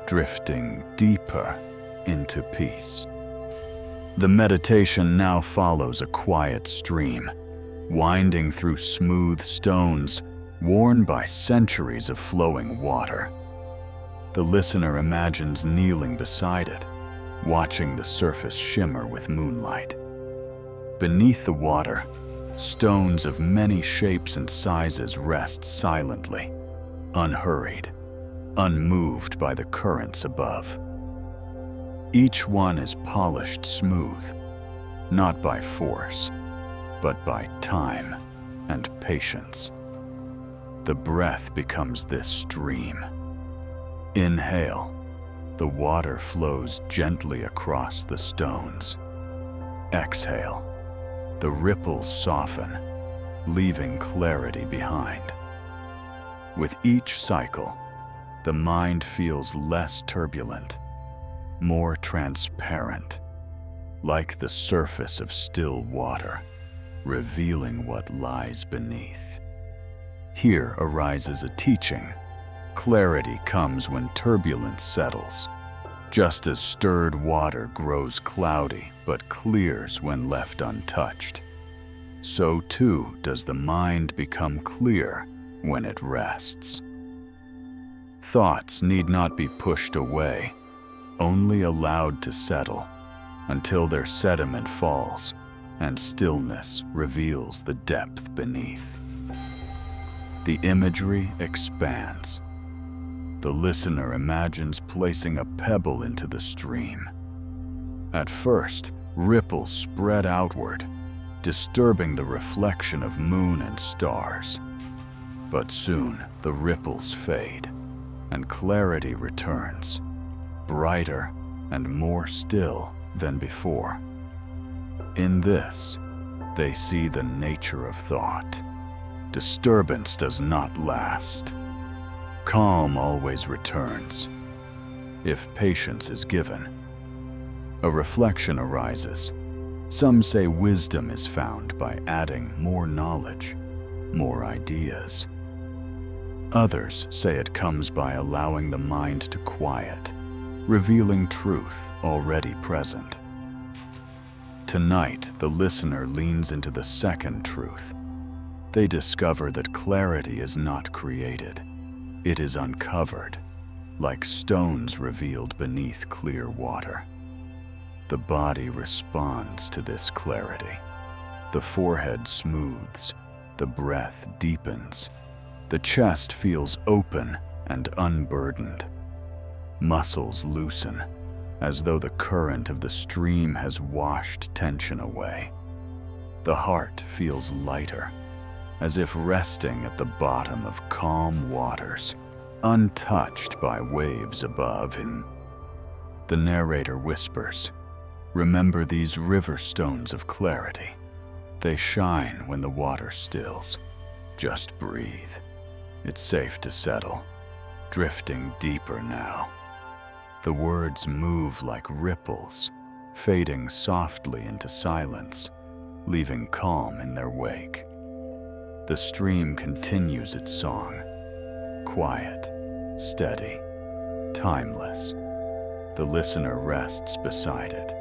drifting deeper into peace. The meditation now follows a quiet stream, winding through smooth stones worn by centuries of flowing water. The listener imagines kneeling beside it, watching the surface shimmer with moonlight. Beneath the water, stones of many shapes and sizes rest silently, unhurried, unmoved by the currents above. Each one is polished smooth, not by force, but by time and patience. The breath becomes this stream. Inhale, the water flows gently across the stones. Exhale, the ripples soften, leaving clarity behind. With each cycle, the mind feels less turbulent, more transparent, like the surface of still water, revealing what lies beneath. Here arises a teaching. Clarity comes when turbulence settles, just as stirred water grows cloudy but clears when left untouched. So too does the mind become clear when it rests. Thoughts need not be pushed away, only allowed to settle until their sediment falls and stillness reveals the depth beneath. The imagery expands. The listener imagines placing a pebble into the stream. At first, ripples spread outward, disturbing the reflection of moon and stars. But soon, the ripples fade, and clarity returns, brighter and more still than before. In this, they see the nature of thought. Disturbance does not last. Calm always returns, if patience is given. A reflection arises. Some say wisdom is found by adding more knowledge, more ideas. Others say it comes by allowing the mind to quiet, revealing truth already present. Tonight, the listener leans into the second truth. They discover that clarity is not created. It is uncovered, like stones revealed beneath clear water. The body responds to this clarity. The forehead smooths, the breath deepens, the chest feels open and unburdened. Muscles loosen, as though the current of the stream has washed tension away. The heart feels lighter, as if resting at the bottom of calm waters, untouched by waves above him. The narrator whispers, "Remember these river stones of clarity. They shine when the water stills. Just breathe. It's safe to settle, drifting deeper now." The words move like ripples, fading softly into silence, leaving calm in their wake. The stream continues its song, quiet, steady, timeless. The listener rests beside it,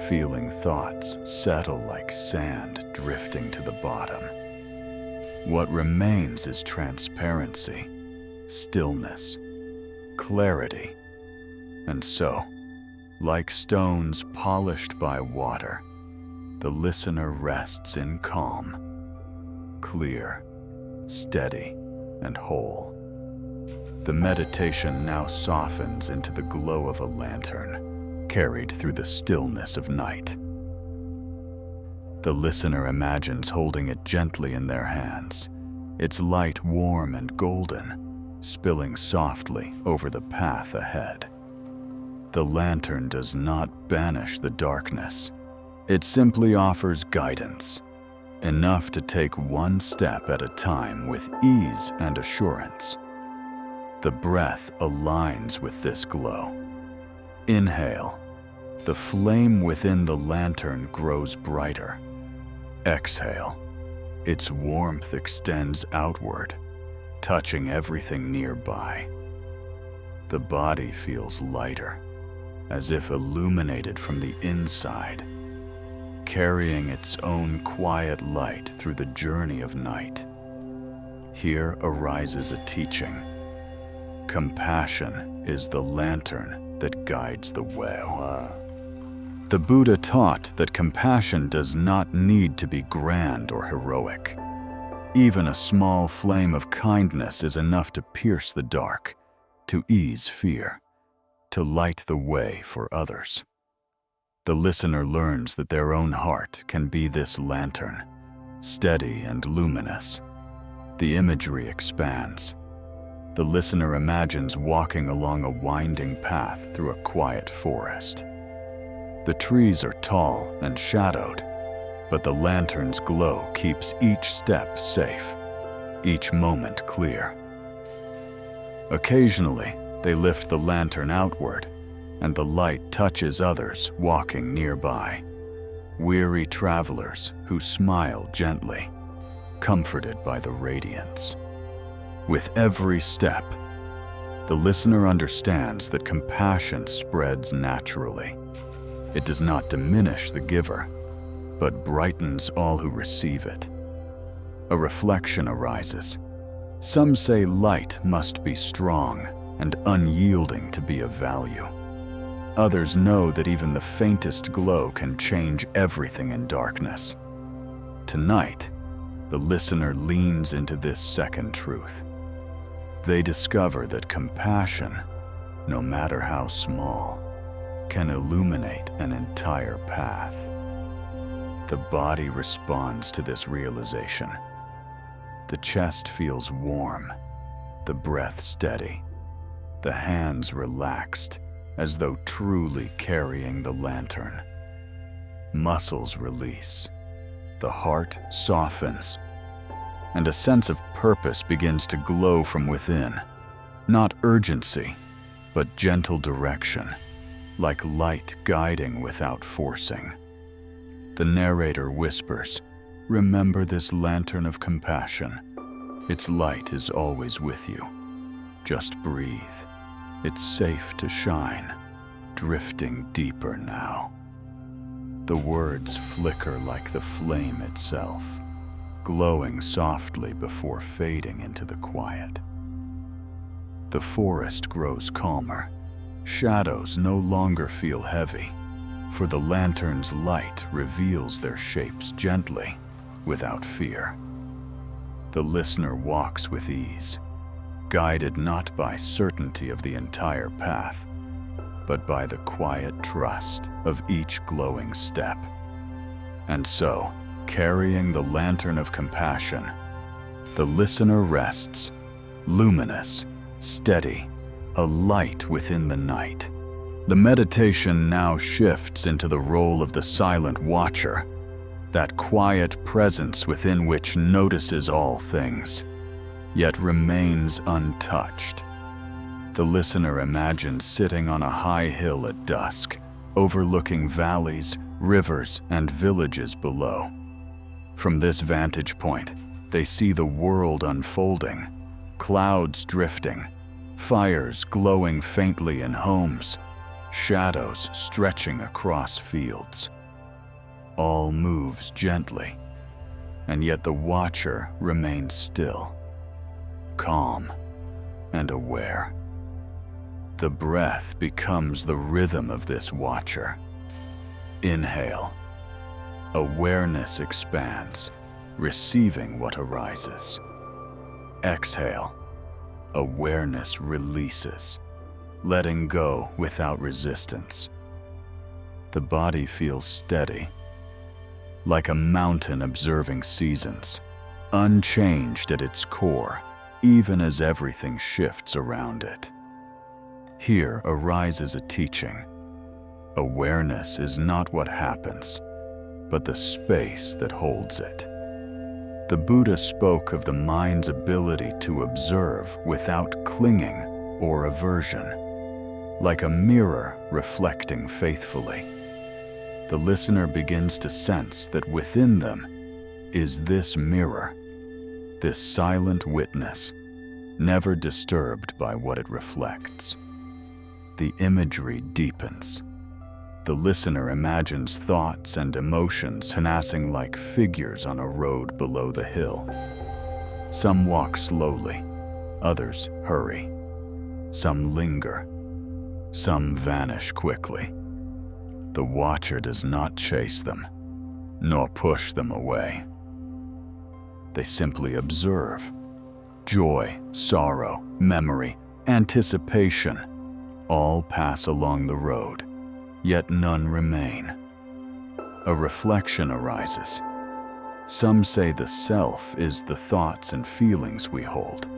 feeling thoughts settle like sand drifting to the bottom. What remains is transparency, stillness, clarity. And so, like stones polished by water, the listener rests in calm, clear, steady, and whole. The meditation now softens into the glow of a lantern, carried through the stillness of night. The listener imagines holding it gently in their hands, its light warm and golden, spilling softly over the path ahead. The lantern does not banish the darkness. It simply offers guidance, enough to take one step at a time with ease and assurance. The breath aligns with this glow. Inhale. The flame within the lantern grows brighter. Exhale. Its warmth extends outward, touching everything nearby. The body feels lighter, as if illuminated from the inside, carrying its own quiet light through the journey of night. Here arises a teaching. Compassion is the lantern that guides the way. The Buddha taught that compassion does not need to be grand or heroic. Even a small flame of kindness is enough to pierce the dark, to ease fear, to light the way for others. The listener learns that their own heart can be this lantern, steady and luminous. The imagery expands. The listener imagines walking along a winding path through a quiet forest. The trees are tall and shadowed, but the lantern's glow keeps each step safe, each moment clear. Occasionally, they lift the lantern outward, and the light touches others walking nearby, weary travelers who smile gently, comforted by the radiance. With every step, the listener understands that compassion spreads naturally. It does not diminish the giver, but brightens all who receive it. A reflection arises. Some say light must be strong and unyielding to be of value. Others know that even the faintest glow can change everything in darkness. Tonight, the listener leans into this second truth. They discover that compassion, no matter how small, can illuminate an entire path. The body responds to this realization. The chest feels warm, the breath steady, the hands relaxed as though truly carrying the lantern. Muscles release, the heart softens, and a sense of purpose begins to glow from within. Not urgency, but gentle direction, like light guiding without forcing. The narrator whispers, "Remember this lantern of compassion. Its light is always with you. Just breathe. It's safe to shine, drifting deeper now." The words flicker like the flame itself, glowing softly before fading into the quiet. The forest grows calmer. Shadows no longer feel heavy, for the lantern's light reveals their shapes gently, without fear. The listener walks with ease, guided not by certainty of the entire path, but by the quiet trust of each glowing step. And so, carrying the lantern of compassion, the listener rests, luminous, steady, a light within the night. The meditation now shifts into the role of the silent watcher, that quiet presence within which notices all things, yet remains untouched. The listener imagines sitting on a high hill at dusk, overlooking valleys, rivers, and villages below. From this vantage point, they see the world unfolding, clouds drifting, fires glowing faintly in homes, shadows stretching across fields. All moves gently, and yet the watcher remains still, calm, and aware. The breath becomes the rhythm of this watcher. Inhale. Awareness expands, receiving what arises. Exhale. Awareness releases, letting go without resistance. The body feels steady, like a mountain observing seasons, unchanged at its core, even as everything shifts around it. Here arises a teaching. Awareness is not what happens, but the space that holds it. The Buddha spoke of the mind's ability to observe without clinging or aversion, like a mirror reflecting faithfully. The listener begins to sense that within them is this mirror, this silent witness, never disturbed by what it reflects. The imagery deepens. The listener imagines thoughts and emotions passing like figures on a road below the hill. Some walk slowly, others hurry. Some linger, some vanish quickly. The watcher does not chase them, nor push them away. They simply observe. Joy, sorrow, memory, anticipation, all pass along the road, yet none remain. A reflection arises. Some say the self is the thoughts and feelings we hold.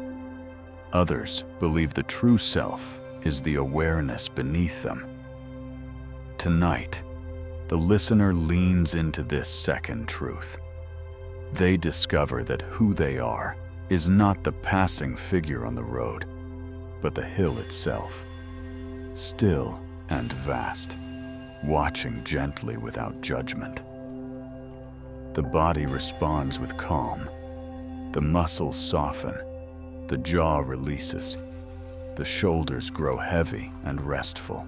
Others believe the true self is the awareness beneath them. Tonight, the listener leans into this second truth. They discover that who they are is not the passing figure on the road, but the hill itself, still and vast, watching gently without judgment. The body responds with calm. The muscles soften. The jaw releases. The shoulders grow heavy and restful.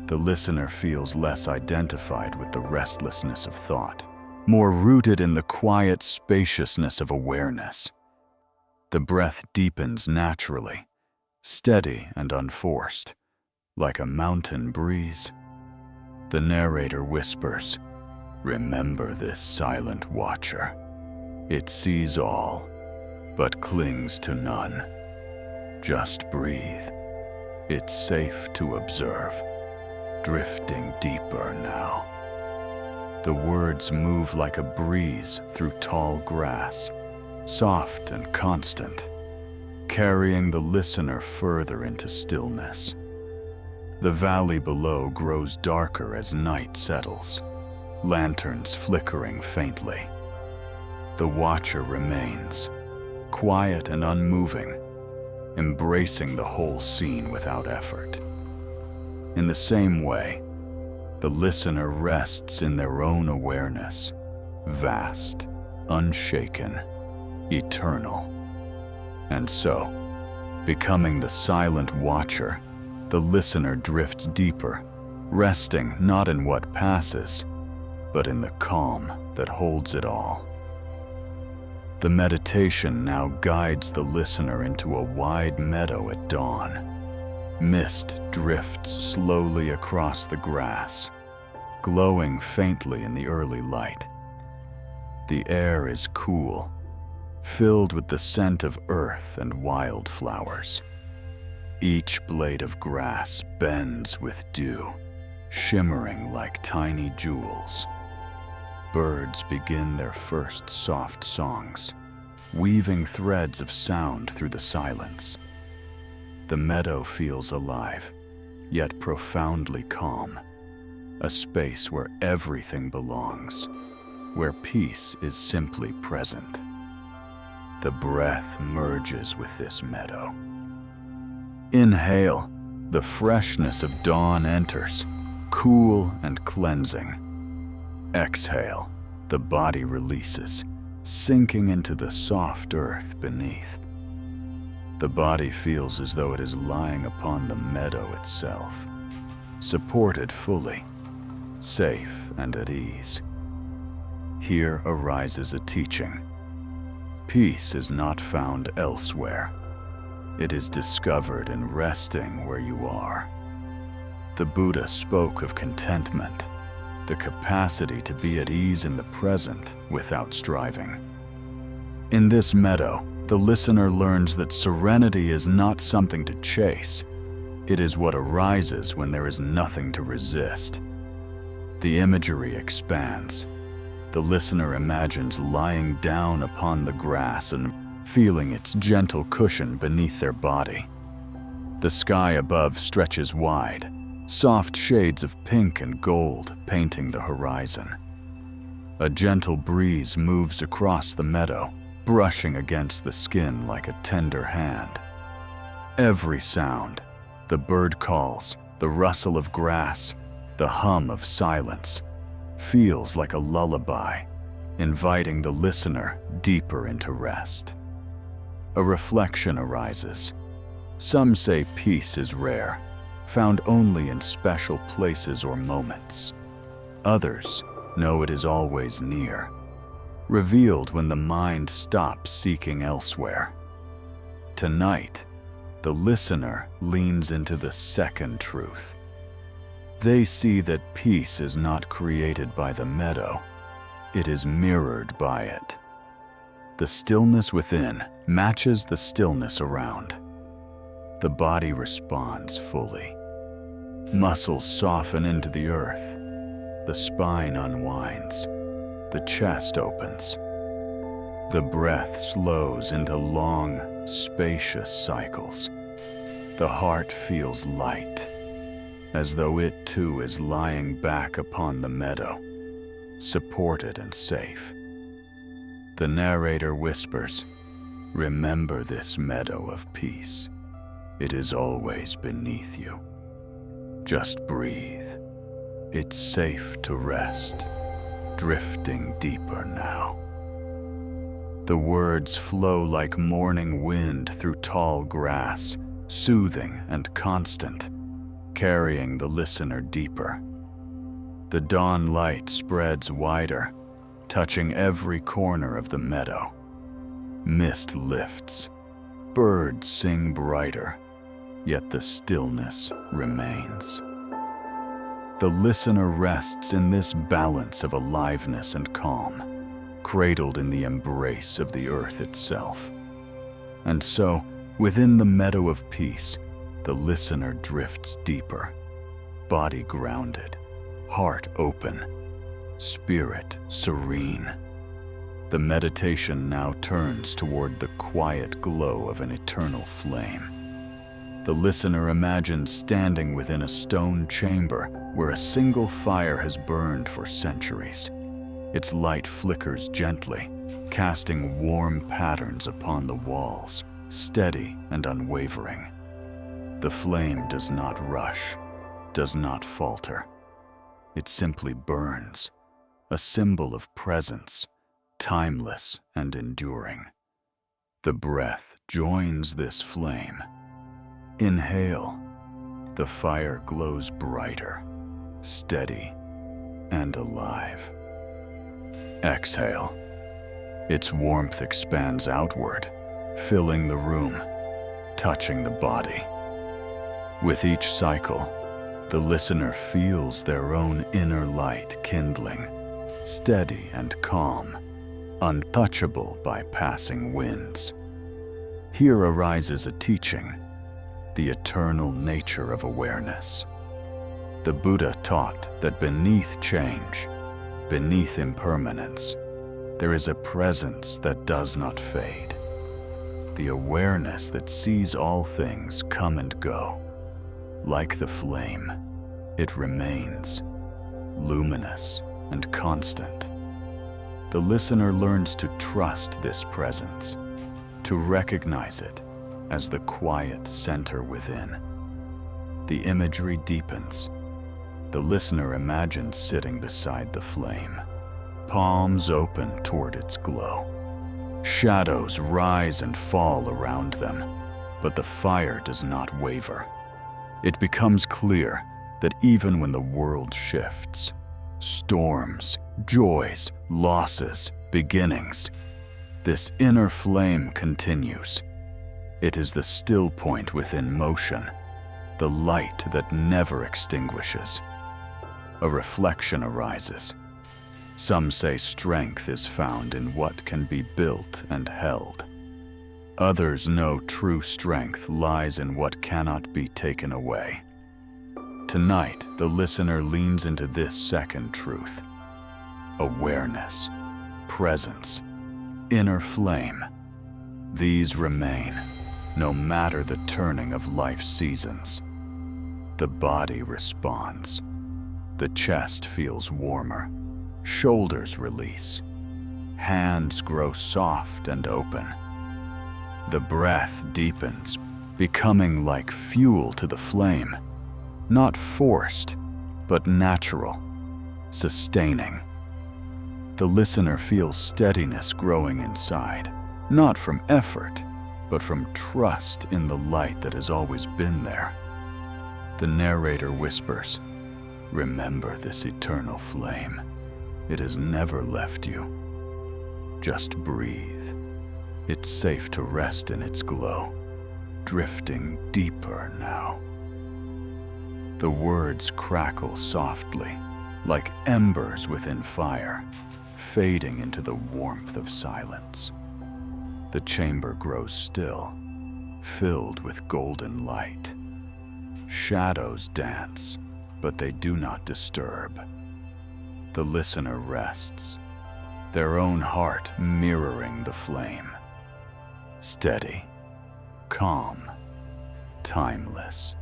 The listener feels less identified with the restlessness of thought, more rooted in the quiet spaciousness of awareness. The breath deepens naturally, steady and unforced, like a mountain breeze. The narrator whispers, "Remember this silent watcher. It sees all, but clings to none. Just breathe. It's safe to observe. Drifting deeper now." The words move like a breeze through tall grass, soft and constant, carrying the listener further into stillness. The valley below grows darker as night settles, lanterns flickering faintly. The watcher remains, quiet and unmoving, embracing the whole scene without effort. In the same way, the listener rests in their own awareness, vast, unshaken, eternal. And so, becoming the silent watcher, the listener drifts deeper, resting not in what passes, but in the calm that holds it all. The meditation now guides the listener into a wide meadow at dawn. Mist drifts slowly across the grass, glowing faintly in the early light. The air is cool, filled with the scent of earth and wildflowers. Each blade of grass bends with dew, shimmering like tiny jewels. Birds begin their first soft songs, weaving threads of sound through the silence. The meadow feels alive, yet profoundly calm, a space where everything belongs, where peace is simply present. The breath merges with this meadow. Inhale, the freshness of dawn enters, cool and cleansing. Exhale, the body releases, sinking into the soft earth beneath. The body feels as though it is lying upon the meadow itself, supported fully, safe and at ease. Here arises a teaching. Peace is not found elsewhere. It is discovered in resting where you are. The Buddha spoke of contentment, the capacity to be at ease in the present without striving. In this meadow, the listener learns that serenity is not something to chase. It is what arises when there is nothing to resist. The imagery expands. The listener imagines lying down upon the grass and feeling its gentle cushion beneath their body. The sky above stretches wide, soft shades of pink and gold painting the horizon. A gentle breeze moves across the meadow, brushing against the skin like a tender hand. Every sound, the bird calls, the rustle of grass, the hum of silence, feels like a lullaby, inviting the listener deeper into rest. A reflection arises. Some say peace is rare, found only in special places or moments. Others know it is always near, revealed when the mind stops seeking elsewhere. Tonight, the listener leans into the second truth. They see that peace is not created by the meadow, it is mirrored by it. The stillness within matches the stillness around. The body responds fully. Muscles soften into the earth. The spine unwinds. The chest opens. The breath slows into long, spacious cycles. The heart feels light, as though it too is lying back upon the meadow, supported and safe. The narrator whispers, "Remember this meadow of peace. It is always beneath you. Just breathe. It's safe to rest, drifting deeper now." The words flow like morning wind through tall grass, soothing and constant, carrying the listener deeper. The dawn light spreads wider, touching every corner of the meadow. Mist lifts, birds sing brighter, yet the stillness remains. The listener rests in this balance of aliveness and calm, cradled in the embrace of the earth itself. And so, within the meadow of peace, the listener drifts deeper, body grounded, heart open, spirit serene. The meditation now turns toward the quiet glow of an eternal flame. The listener imagines standing within a stone chamber where a single fire has burned for centuries. Its light flickers gently, casting warm patterns upon the walls, steady and unwavering. The flame does not rush, does not falter. It simply burns, a symbol of presence, timeless and enduring. The breath joins this flame. Inhale. The fire glows brighter, steady, and alive. Exhale. Its warmth expands outward, filling the room, touching the body. With each cycle, the listener feels their own inner light kindling, steady and calm, untouchable by passing winds. Here arises a teaching, the eternal nature of awareness. The Buddha taught that beneath change, beneath impermanence, there is a presence that does not fade. The awareness that sees all things come and go. Like the flame, it remains, luminous and constant. The listener learns to trust this presence, to recognize it as the quiet center within. The imagery deepens. The listener imagines sitting beside the flame, palms open toward its glow. Shadows rise and fall around them, but the fire does not waver. It becomes clear that even when the world shifts, storms, joys, losses, beginnings, this inner flame continues. It is the still point within motion, the light that never extinguishes. A reflection arises. Some say strength is found in what can be built and held. Others know true strength lies in what cannot be taken away. Tonight, the listener leans into this second truth. Awareness, presence, inner flame. These remain, no matter the turning of life's seasons. The body responds. The chest feels warmer, Shoulders release. Hands grow soft and open. The breath deepens, becoming like fuel to the flame, not forced, but natural, sustaining. The listener feels steadiness growing inside, not from effort, but from trust in the light that has always been there. The narrator whispers, "Remember this eternal flame. It has never left you. Just breathe. It's safe to rest in its glow, drifting deeper now." The words crackle softly, like embers within fire, fading into the warmth of silence. The chamber grows still, filled with golden light. Shadows dance, but they do not disturb. The listener rests, their own heart mirroring the flame. Steady, calm, timeless.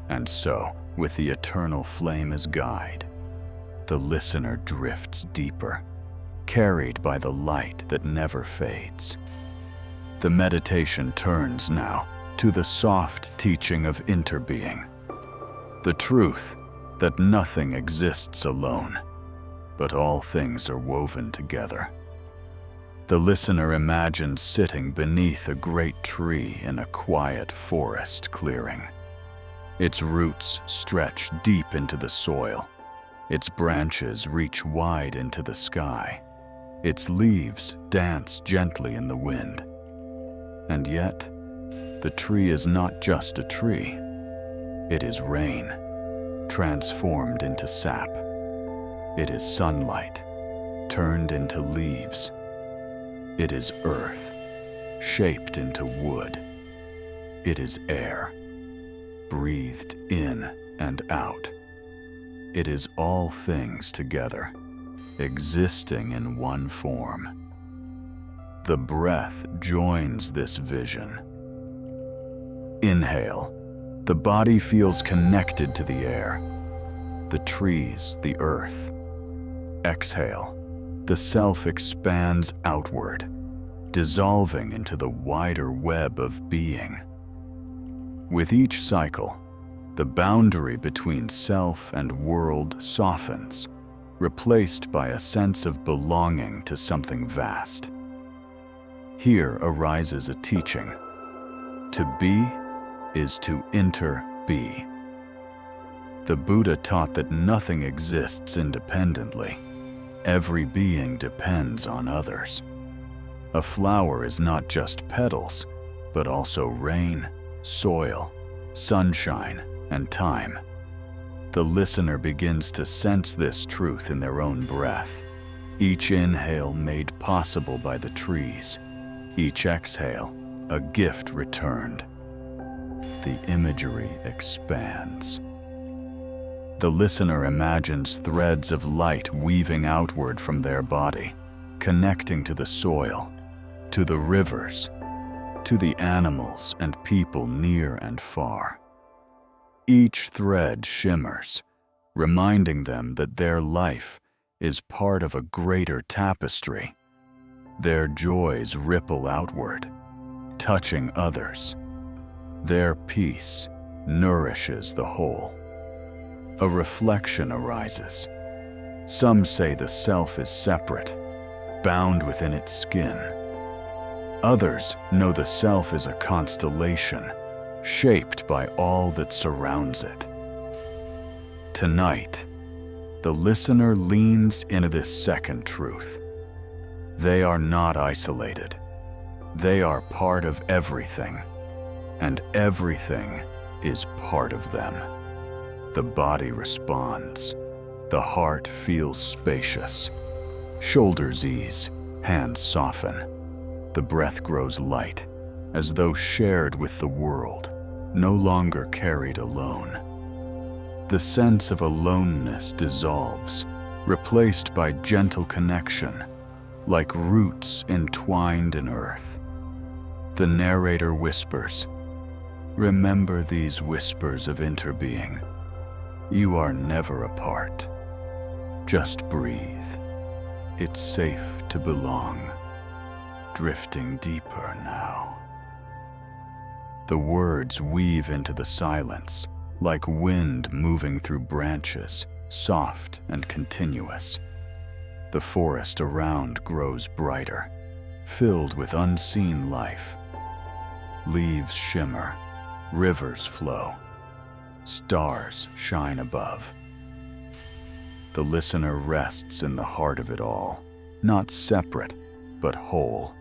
And so, with the eternal flame as guide, the listener drifts deeper, carried by the light that never fades. The meditation turns now to the soft teaching of interbeing, the truth that nothing exists alone, but all things are woven together. The listener imagines sitting beneath a great tree in a quiet forest clearing. Its roots stretch deep into the soil. Its branches reach wide into the sky. Its leaves dance gently in the wind. And yet, the tree is not just a tree. It is rain, transformed into sap. It is sunlight, turned into leaves. It is earth, shaped into wood. It is air, breathed in and out. It is all things together, existing in one form. The breath joins this vision. Inhale, the body feels connected to the air, the trees, the earth. Exhale, the self expands outward, dissolving into the wider web of being. With each cycle, the boundary between self and world softens, replaced by a sense of belonging to something vast. Here arises a teaching. To be is to inter-be. The Buddha taught that nothing exists independently. Every being depends on others. A flower is not just petals, but also rain, soil, sunshine, and time. The listener begins to sense this truth in their own breath. Each inhale made possible by the trees. Each exhale, a gift returned. The imagery expands. The listener imagines threads of light weaving outward from their body, connecting to the soil, to the rivers, to the animals and people near and far. Each thread shimmers, reminding them that their life is part of a greater tapestry. Their joys ripple outward, touching others. Their peace nourishes the whole. A reflection arises. Some say the self is separate, bound within its skin. Others know the self is a constellation, shaped by all that surrounds it. Tonight, the listener leans into this second truth. They are not isolated. They are part of everything, and everything is part of them. The body responds. The heart feels spacious. Shoulders ease, hands soften. The breath grows light, as though shared with the world, no longer carried alone. The sense of aloneness dissolves, replaced by gentle connection, like roots entwined in earth. The narrator whispers, "Remember these whispers of interbeing. You are never apart. Just breathe. it's safe to belong, drifting deeper now. The words weave into the silence, like wind moving through branches, soft and continuous. The forest around grows brighter, filled with unseen life. Leaves shimmer, rivers flow, stars shine above. The listener rests in the heart of it all, not separate, but whole,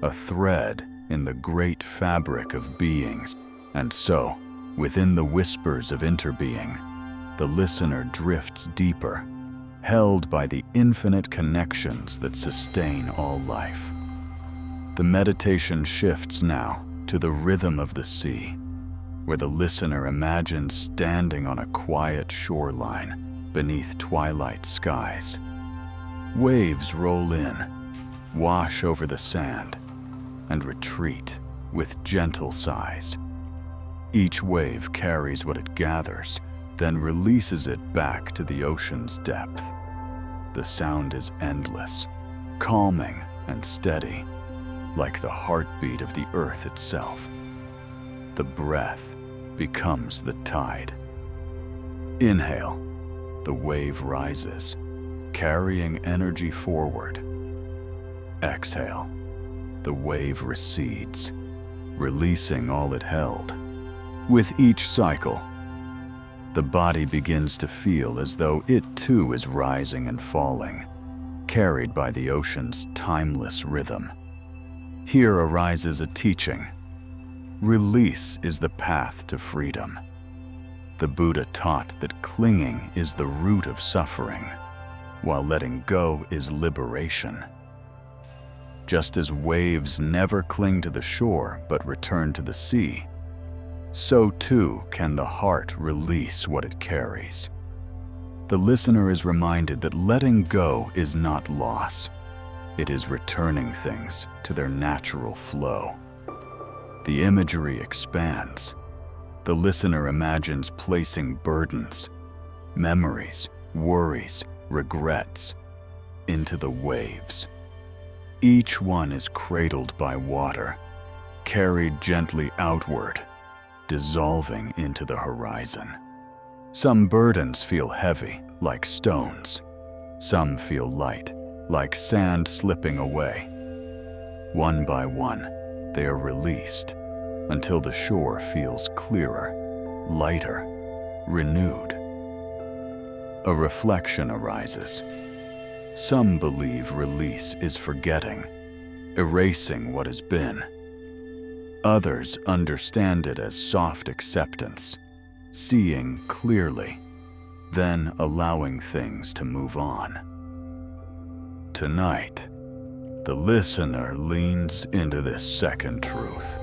a thread in the great fabric of beings. And so, within the whispers of interbeing, the listener drifts deeper, held by the infinite connections that sustain all life. The meditation shifts now to the rhythm of the sea, where the listener imagines standing on a quiet shoreline beneath twilight skies. Waves roll in, wash over the sand, and retreat with gentle sighs. Each wave carries what it gathers, then releases it back to the ocean's depth. The sound is endless, calming and steady, like the heartbeat of the earth itself. The breath becomes the tide. Inhale, the wave rises, carrying energy forward. Exhale, the wave recedes, releasing all it held. With each cycle, the body begins to feel as though it too is rising and falling, carried by the ocean's timeless rhythm. Here arises a teaching. Release is the path to freedom. The Buddha taught that clinging is the root of suffering, while letting go is liberation. Just as waves never cling to the shore but return to the sea, so too can the heart release what it carries. The listener is reminded that letting go is not loss. It is returning things to their natural flow. The imagery expands. The listener imagines placing burdens, memories, worries, regrets into the waves. Each one is cradled by water, carried gently outward, dissolving into the horizon. Some burdens feel heavy, like stones. Some feel light, like sand slipping away. One by one, they are released until the shore feels clearer, lighter, renewed. A reflection arises. Some believe release is forgetting, erasing what has been. Others understand it as soft acceptance, seeing clearly, then allowing things to move on. Tonight, the listener leans into this second truth.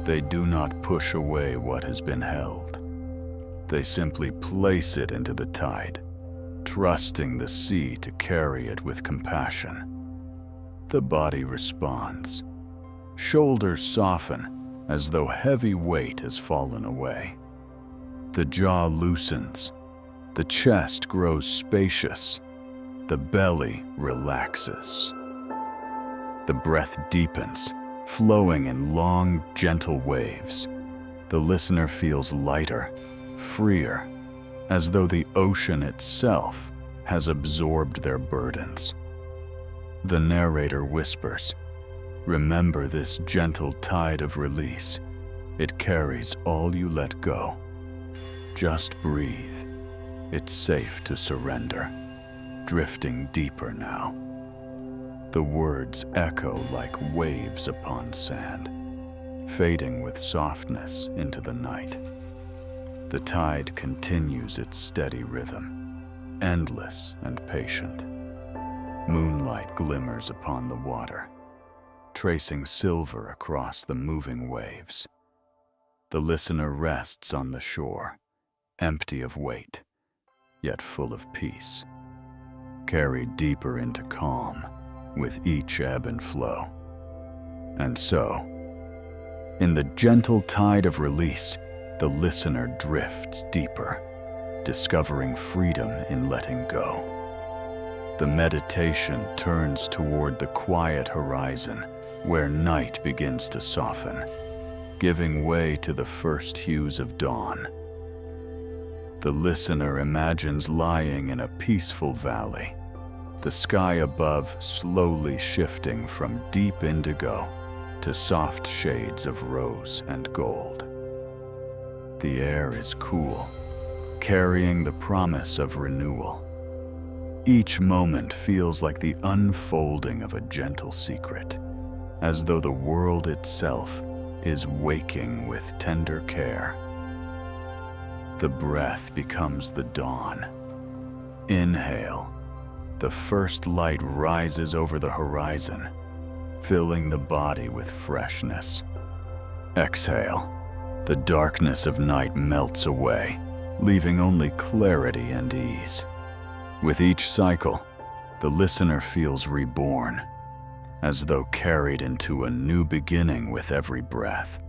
They do not push away what has been held. They simply place it into the tide, trusting the sea to carry it with compassion. The body responds. Shoulders soften as though heavy weight has fallen away. The jaw loosens. The chest grows spacious. The belly relaxes. The breath deepens, flowing in long, gentle waves. The listener feels lighter, freer, as though the ocean itself has absorbed their burdens. The narrator whispers, "Remember this gentle tide of release. It carries all you let go. Just breathe. It's safe to surrender, drifting deeper now." The words echo like waves upon sand, fading with softness into the night. The tide continues its steady rhythm, endless and patient. Moonlight glimmers upon the water, tracing silver across the moving waves. The listener rests on the shore, empty of weight, yet full of peace, carried deeper into calm with each ebb and flow. And so, in the gentle tide of release, the listener drifts deeper, discovering freedom in letting go. The meditation turns toward the quiet horizon where night begins to soften, giving way to the first hues of dawn. The listener imagines lying in a peaceful valley, the sky above slowly shifting from deep indigo to soft shades of rose and gold. The air is cool, carrying the promise of renewal. Each moment feels like the unfolding of a gentle secret, as though the world itself is waking with tender care. The breath becomes the dawn. Inhale. The first light rises over the horizon, filling the body with freshness. Exhale. The darkness of night melts away, leaving only clarity and ease. With each cycle, the listener feels reborn, as though carried into a new beginning with every breath.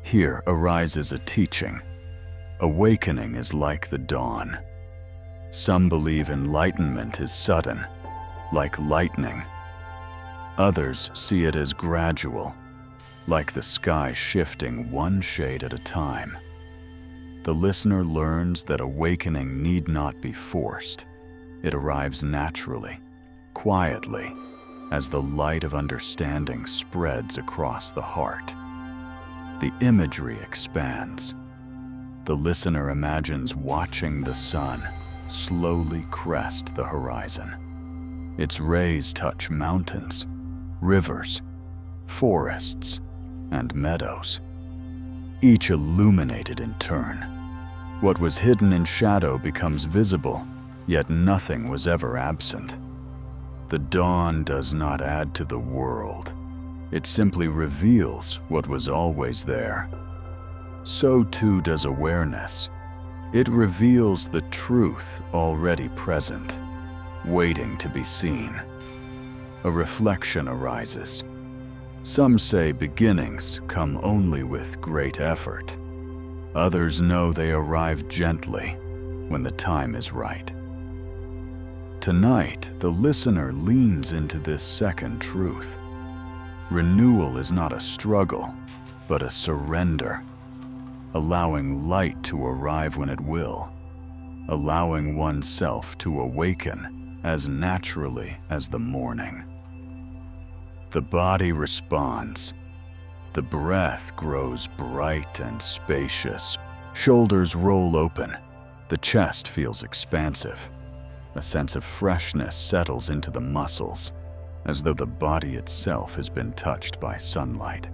Here arises a teaching. Awakening is like the dawn. Some believe enlightenment is sudden, like lightning. Others see it as gradual, like the sky shifting one shade at a time. The listener learns that awakening need not be forced. It arrives naturally, quietly, as the light of understanding spreads across the heart. The imagery expands. The listener imagines watching the sun slowly crest the horizon. Its rays touch mountains, rivers, forests, and meadows, each illuminated in turn. What was hidden in shadow becomes visible, yet nothing was ever absent. The dawn does not add to the world. It simply reveals what was always there. So too does awareness. It reveals the truth already present, waiting to be seen. A reflection arises. Some say beginnings come only with great effort. Others know they arrive gently when the time is right. Tonight, the listener leans into this second truth. Renewal is not a struggle, but a surrender. Allowing light to arrive when it will, allowing oneself to awaken as naturally as the morning. The body responds. The breath grows bright and spacious. Shoulders roll open. The chest feels expansive. A sense of freshness settles into the muscles, as though the body itself has been touched by sunlight.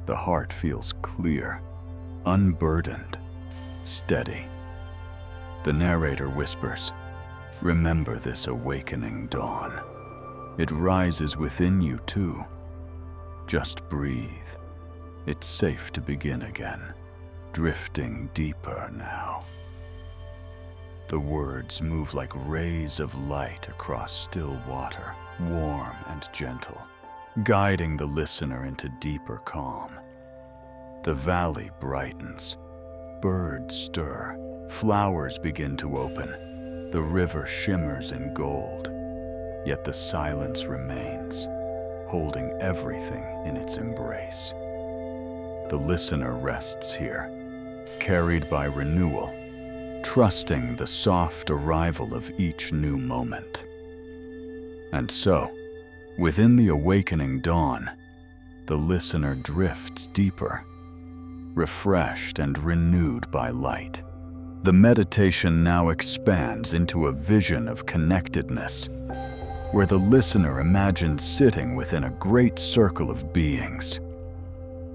The heart feels clear, unburdened, steady. The narrator whispers, "Remember this awakening dawn. It rises within you too. Just breathe. It's safe to begin again, drifting deeper now." The words move like rays of light across still water, warm and gentle, guiding the listener into deeper calm. The valley brightens. Birds stir. Flowers begin to open. The river shimmers in gold. Yet the silence remains, holding everything in its embrace. The listener rests here, carried by renewal, trusting the soft arrival of each new moment. And so, within the awakening dawn, the listener drifts deeper, refreshed and renewed by light. The meditation now expands into a vision of connectedness, where the listener imagines sitting within a great circle of beings.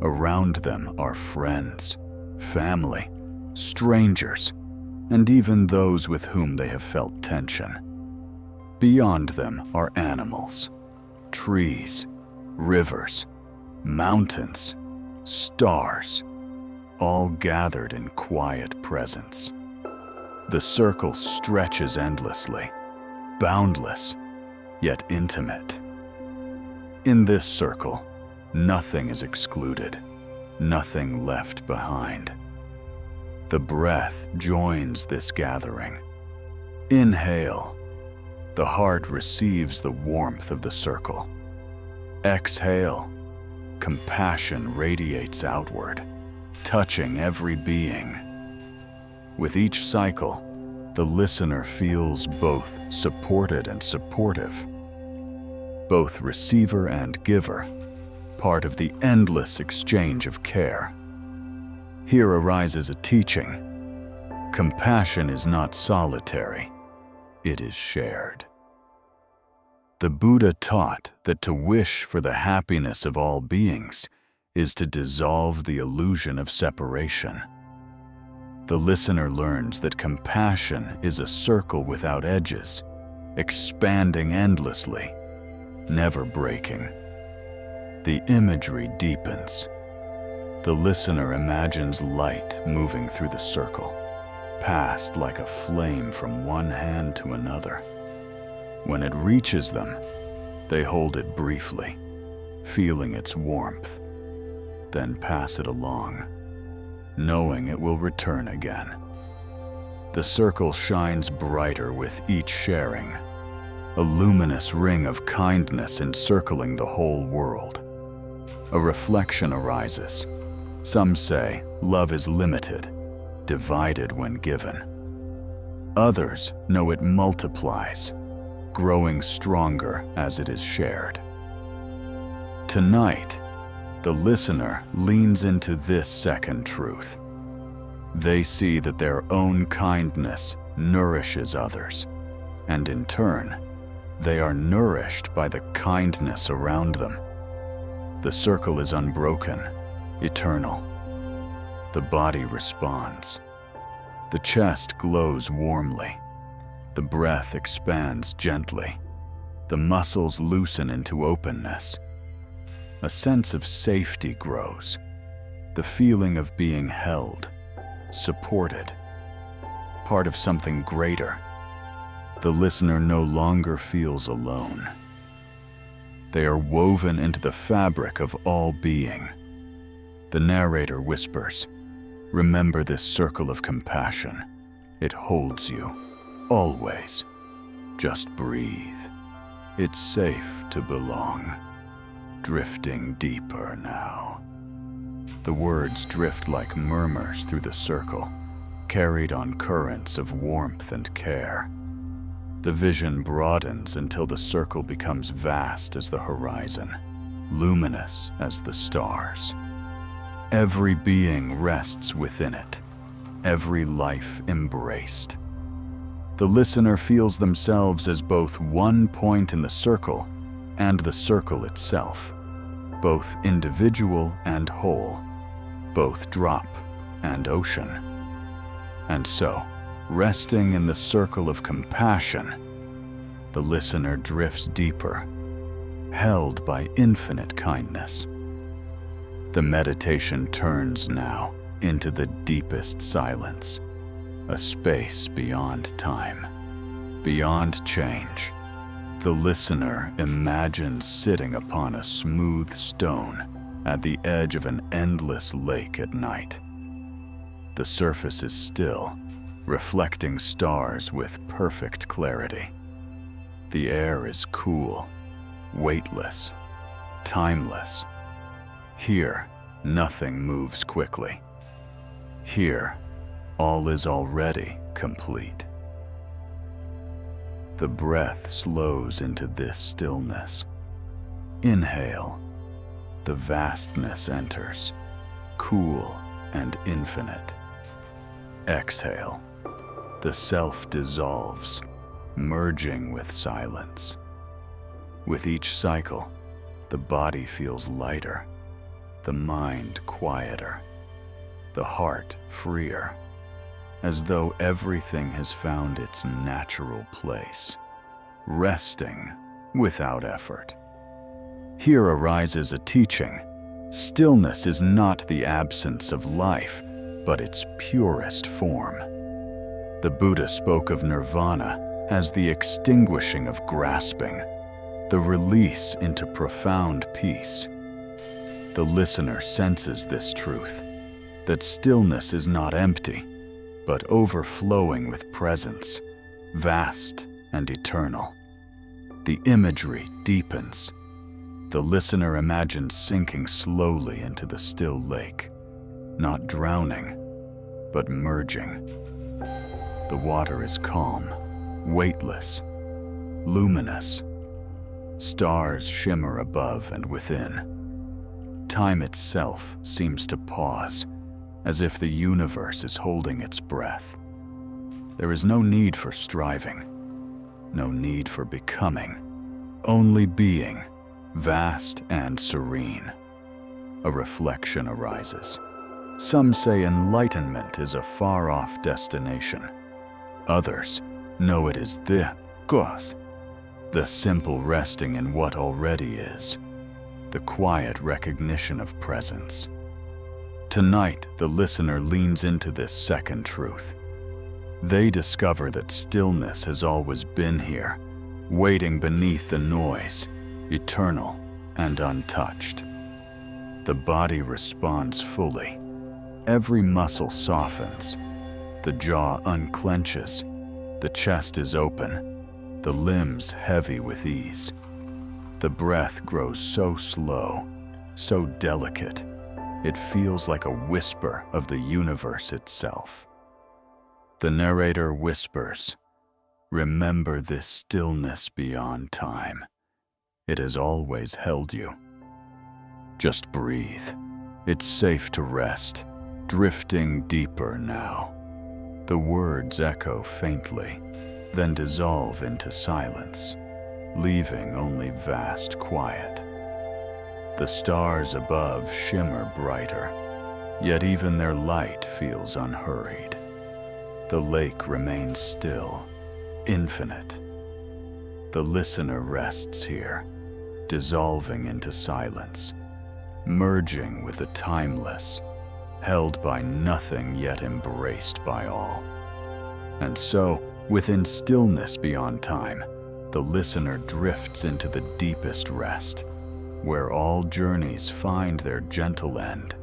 Around them are friends, family, strangers, and even those with whom they have felt tension. Beyond them are animals, trees, rivers, mountains, stars, all gathered in quiet presence. The circle stretches endlessly, boundless, yet intimate. In this circle, nothing is excluded, nothing left behind. The breath joins this gathering. Inhale. The heart receives the warmth of the circle. Exhale. Compassion radiates outward, touching every being. With each cycle, the listener feels both supported and supportive, both receiver and giver, part of the endless exchange of care. Here arises a teaching. Compassion is not solitary, it is shared. The Buddha taught that to wish for the happiness of all beings is to dissolve the illusion of separation. The listener learns that compassion is a circle without edges, expanding endlessly, never breaking. The imagery deepens. The listener imagines light moving through the circle, passed like a flame from one hand to another. When it reaches them, they hold it briefly, feeling its warmth, then pass it along, knowing it will return again. The circle shines brighter with each sharing, a luminous ring of kindness encircling the whole world. A reflection arises. Some say love is limited, divided when given. Others know it multiplies, growing stronger as it is shared. Tonight, the listener leans into this second truth. They see that their own kindness nourishes others, and in turn, they are nourished by the kindness around them. The circle is unbroken, eternal. The body responds. The chest glows warmly. The breath expands gently. The muscles loosen into openness. A sense of safety grows. The feeling of being held, supported, part of something greater. The listener no longer feels alone. They are woven into the fabric of all being. The narrator whispers, "Remember this circle of compassion. It holds you, always. Just breathe. It's safe to belong." Drifting deeper now. The words drift like murmurs through the circle, carried on currents of warmth and care. The vision broadens until the circle becomes vast as the horizon, luminous as the stars. Every being rests within it, every life embraced. The listener feels themselves as both one point in the circle and the circle itself, both individual and whole, both drop and ocean. And so, resting in the circle of compassion, the listener drifts deeper, held by infinite kindness. The meditation turns now into the deepest silence, a space beyond time, beyond change. The listener imagines sitting upon a smooth stone at the edge of an endless lake at night. The surface is still, reflecting stars with perfect clarity. The air is cool, weightless, timeless. Here, nothing moves quickly. Here, all is already complete. The breath slows into this stillness. Inhale. The vastness enters, cool and infinite. Exhale. The self dissolves, merging with silence. With each cycle, the body feels lighter, the mind quieter, the heart freer, as though everything has found its natural place, resting without effort. Here arises a teaching. Stillness is not the absence of life, but its purest form. The Buddha spoke of nirvana as the extinguishing of grasping, the release into profound peace. The listener senses this truth, that stillness is not empty, but overflowing with presence, vast and eternal. The imagery deepens. The listener imagines sinking slowly into the still lake, not drowning, but merging. The water is calm, weightless, luminous. Stars shimmer above and within. Time itself seems to pause, as if the universe is holding its breath. There is no need for striving, no need for becoming, only being, vast and serene. A reflection arises. Some say enlightenment is a far-off destination. Others know it is the cause, the simple resting in what already is, the quiet recognition of presence. Tonight, the listener leans into this second truth. They discover that stillness has always been here, waiting beneath the noise, eternal and untouched. The body responds fully. Every muscle softens. The jaw unclenches. The chest is open. The limbs heavy with ease. The breath grows so slow, so delicate, it feels like a whisper of the universe itself. The narrator whispers, "Remember this stillness beyond time. It has always held you. Just breathe. It's safe to rest, drifting deeper now." The words echo faintly, then dissolve into silence, leaving only vast quiet. The stars above shimmer brighter, yet even their light feels unhurried. The lake remains still, infinite. The listener rests here, dissolving into silence, merging with the timeless, held by nothing yet embraced by all. And so, within stillness beyond time, the listener drifts into the deepest rest, where all journeys find their gentle end.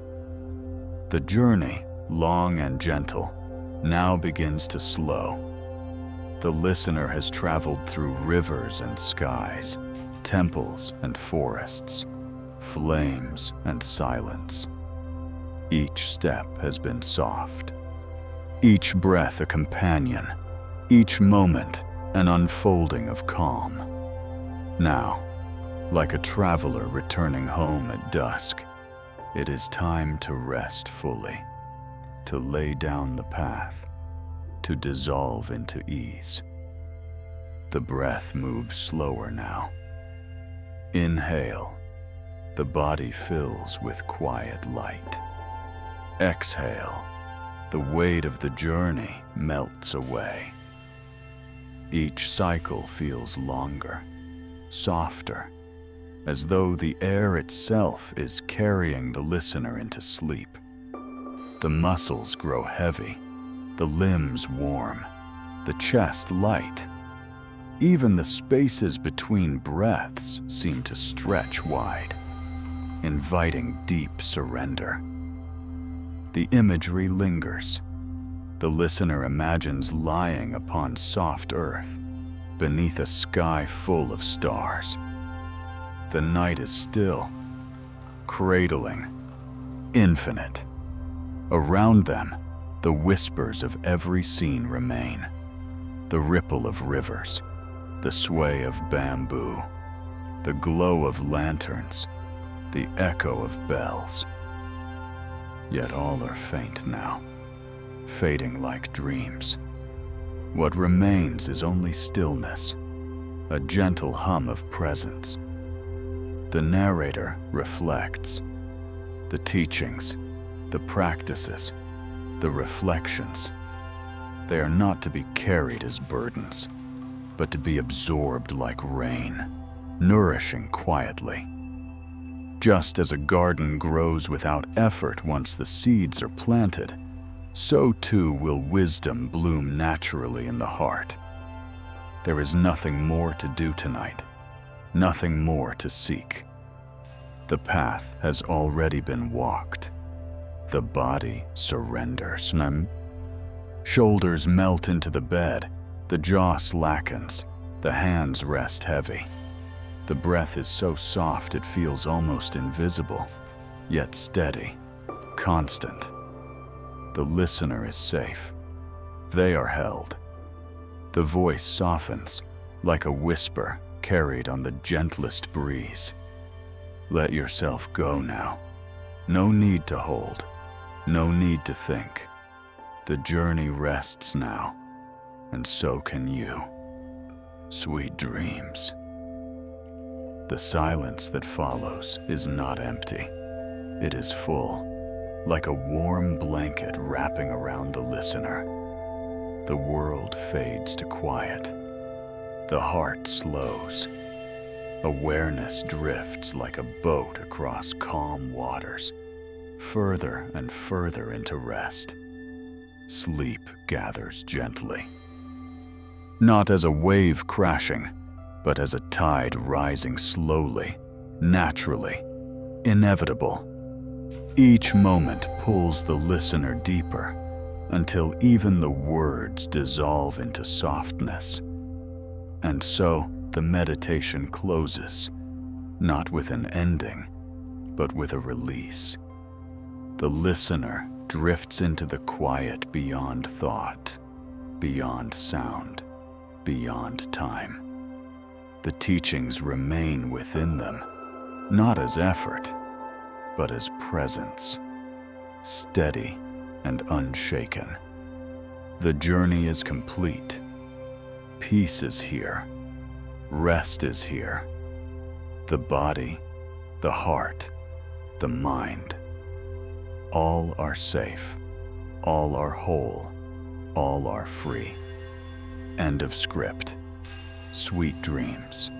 The journey, long and gentle, now begins to slow. The listener has traveled through rivers and skies, temples and forests, flames and silence. Each step has been soft, each breath a companion, each moment an unfolding of calm. Now, like a traveler returning home at dusk, it is time to rest fully, to lay down the path, to dissolve into ease. The breath moves slower now. Inhale, the body fills with quiet light. Exhale, the weight of the journey melts away. Each cycle feels longer, softer, as though the air itself is carrying the listener into sleep. The muscles grow heavy, the limbs warm, the chest light. Even the spaces between breaths seem to stretch wide, inviting deep surrender. The imagery lingers. The listener imagines lying upon soft earth, beneath a sky full of stars. The night is still, cradling, infinite. Around them, the whispers of every scene remain. The ripple of rivers, the sway of bamboo, the glow of lanterns, the echo of bells. Yet all are faint now, fading like dreams. What remains is only stillness, a gentle hum of presence. The narrator reflects. The teachings, the practices, the reflections, they are not to be carried as burdens, but to be absorbed like rain, nourishing quietly. Just as a garden grows without effort once the seeds are planted, so too will wisdom bloom naturally in the heart. There is nothing more to do tonight, nothing more to seek. The path has already been walked. The body surrenders. Shoulders melt into the bed, the jaw slackens, The hands rest heavy. The breath is so soft it feels almost invisible, yet steady, constant. The listener is safe. They are held. The voice softens, like a whisper carried on the gentlest breeze. Let yourself go now. No need to hold. No need to think. The journey rests now, and so can you. Sweet dreams. The silence that follows is not empty. It is full, like a warm blanket wrapping around the listener. The world fades to quiet. The heart slows. Awareness drifts like a boat across calm waters, further and further into rest. Sleep gathers gently. Not as a wave crashing, but as a tide rising slowly, naturally, inevitable. Each moment pulls the listener deeper, until even the words dissolve into softness. And so the meditation closes, not with an ending, but with a release. The listener drifts into the quiet beyond thought, beyond sound, beyond time. The teachings remain within them, not as effort, but as presence, steady and unshaken. The journey is complete. Peace is here. Rest is here. The body, the heart, the mind, all are safe. All are whole. All are free. End of script. Sweet dreams.